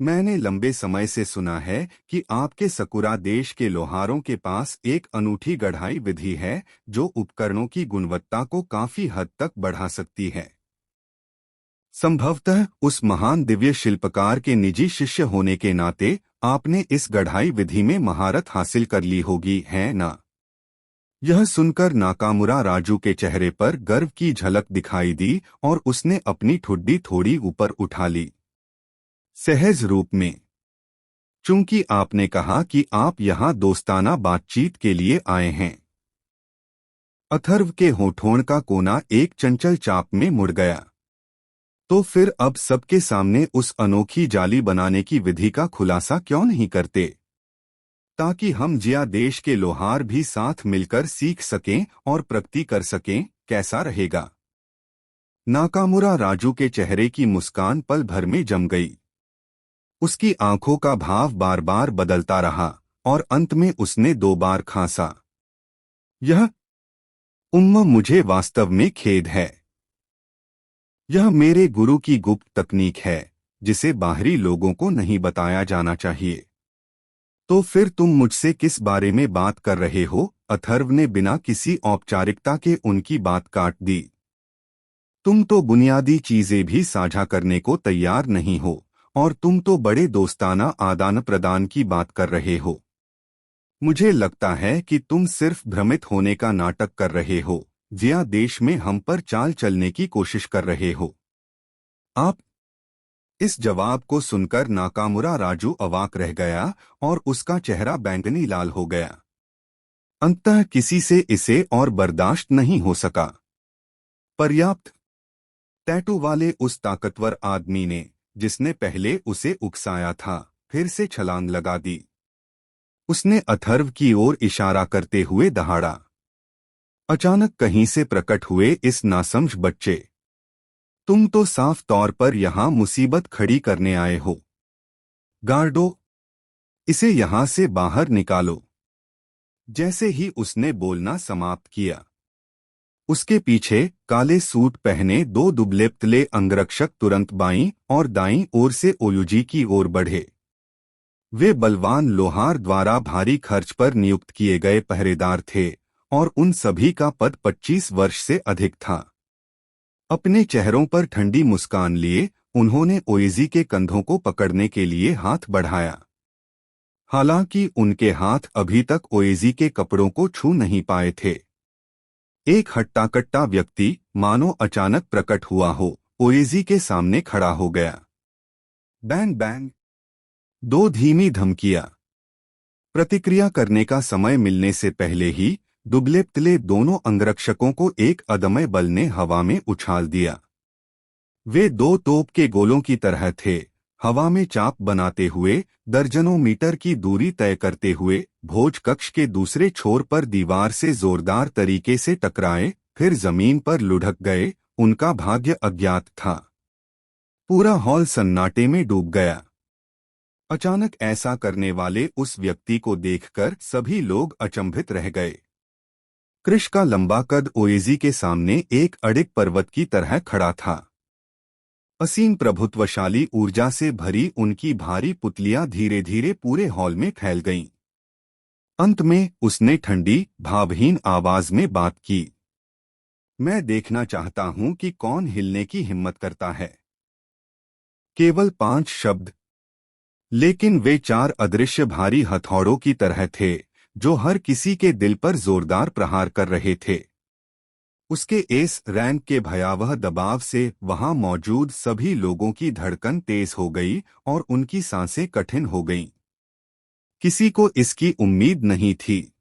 मैंने लंबे समय से सुना है कि आपके सकुरा देश के लोहारों के पास एक अनूठी गढ़ाई विधि है जो उपकरणों की गुणवत्ता को काफी हद तक बढ़ा सकती है। संभवतः उस महान दिव्य शिल्पकार के निजी शिष्य होने के नाते आपने इस गढ़ाई विधि में महारत हासिल कर ली होगी, है ना? यह सुनकर नाकामुरा राजू के चेहरे पर गर्व की झलक दिखाई दी और उसने अपनी ठुड्डी थोड़ी ऊपर उठा ली। सहज रूप में, चूंकि आपने कहा कि आप यहाँ दोस्ताना बातचीत के लिए आए हैं। अथर्व के होठों का कोना एक चंचल चाप में मुड़ गया। तो फिर अब सबके सामने उस अनोखी जाली बनाने की विधि का खुलासा क्यों नहीं करते, ताकि हम जिया देश के लोहार भी साथ मिलकर सीख सकें और प्रगति कर सकें? कैसा रहेगा? नाकामुरा राजू के चेहरे की मुस्कान पल भर में जम गई। उसकी आंखों का भाव बार बार बदलता रहा और अंत में उसने 2 बार खांसा। यह मुझे वास्तव में खेद है। यह मेरे गुरु की गुप्त तकनीक है जिसे बाहरी लोगों को नहीं बताया जाना चाहिए। तो फिर तुम मुझसे किस बारे में बात कर रहे हो? अथर्व ने बिना किसी औपचारिकता के उनकी बात काट दी। तुम तो बुनियादी चीजें भी साझा करने को तैयार नहीं हो और तुम तो बड़े दोस्ताना आदान प्रदान की बात कर रहे हो। मुझे लगता है कि तुम सिर्फ भ्रमित होने का नाटक कर रहे हो, जिया देश में हम पर चाल चलने की कोशिश कर रहे हो। आप? इस जवाब को सुनकर नाकामुरा राजू अवाक रह गया और उसका चेहरा बैंगनी लाल हो गया। अंततः किसी से इसे और बर्दाश्त नहीं हो सका। पर्याप्त। टैटू वाले उस ताकतवर आदमी ने, जिसने पहले उसे उकसाया था, फिर से छलांग लगा दी। उसने अथर्व की ओर इशारा करते हुए दहाड़ा। अचानक कहीं से प्रकट हुए इस नासमझ बच्चे, तुम तो साफ तौर पर यहां मुसीबत खड़ी करने आए हो। गार्डो, इसे यहां से बाहर निकालो। जैसे ही उसने बोलना समाप्त किया, उसके पीछे काले सूट पहने दो दुबले पतले अंगरक्षक तुरंत बाईं और दाईं ओर से ओयुजी की ओर बढ़े। वे बलवान लोहार द्वारा भारी खर्च पर नियुक्त किए गए पहरेदार थे और उन सभी का पद 25 वर्ष से अधिक था। अपने चेहरों पर ठंडी मुस्कान लिए उन्होंने ओएजी के कंधों को पकड़ने के लिए हाथ बढ़ाया। हालांकि उनके हाथ अभी तक ओएजी के कपड़ों को छू नहीं पाए थे। एक हट्टा-कट्टा व्यक्ति, मानो अचानक प्रकट हुआ हो, ओएजी के सामने खड़ा हो गया। Bang bang. दो धीमी धमकियां। प्रतिक्रिया करने का समय मिलने से पहले ही दुबले पतले दोनों अंगरक्षकों को एक अदम्य बल ने हवा में उछाल दिया। वे दो तोप के गोलों की तरह थे, हवा में चाप बनाते हुए, दर्जनों मीटर की दूरी तय करते हुए भोज कक्ष के दूसरे छोर पर दीवार से जोरदार तरीके से टकराए, फिर जमीन पर लुढ़क गए। उनका भाग्य अज्ञात था। पूरा हॉल सन्नाटे में डूब गया। अचानक ऐसा करने वाले उस व्यक्ति को देखकर सभी लोग अचंभित रह गए। कृष का लंबा कद ओएजी के सामने एक अडिग पर्वत की तरह खड़ा था। असीम प्रभुत्वशाली ऊर्जा से भरी उनकी भारी पुतलियां धीरे धीरे पूरे हॉल में फैल गईं। अंत में उसने ठंडी, भावहीन आवाज में बात की। मैं देखना चाहता हूं कि कौन हिलने की हिम्मत करता है। केवल 5 शब्द, लेकिन वे 4 अदृश्य भारी हथौड़ों की तरह थे, जो हर किसी के दिल पर जोरदार प्रहार कर रहे थे। उसके एस रैंक के भयावह दबाव से वहां मौजूद सभी लोगों की धड़कन तेज हो गई और उनकी सांसें कठिन हो गईं। किसी को इसकी उम्मीद नहीं थी।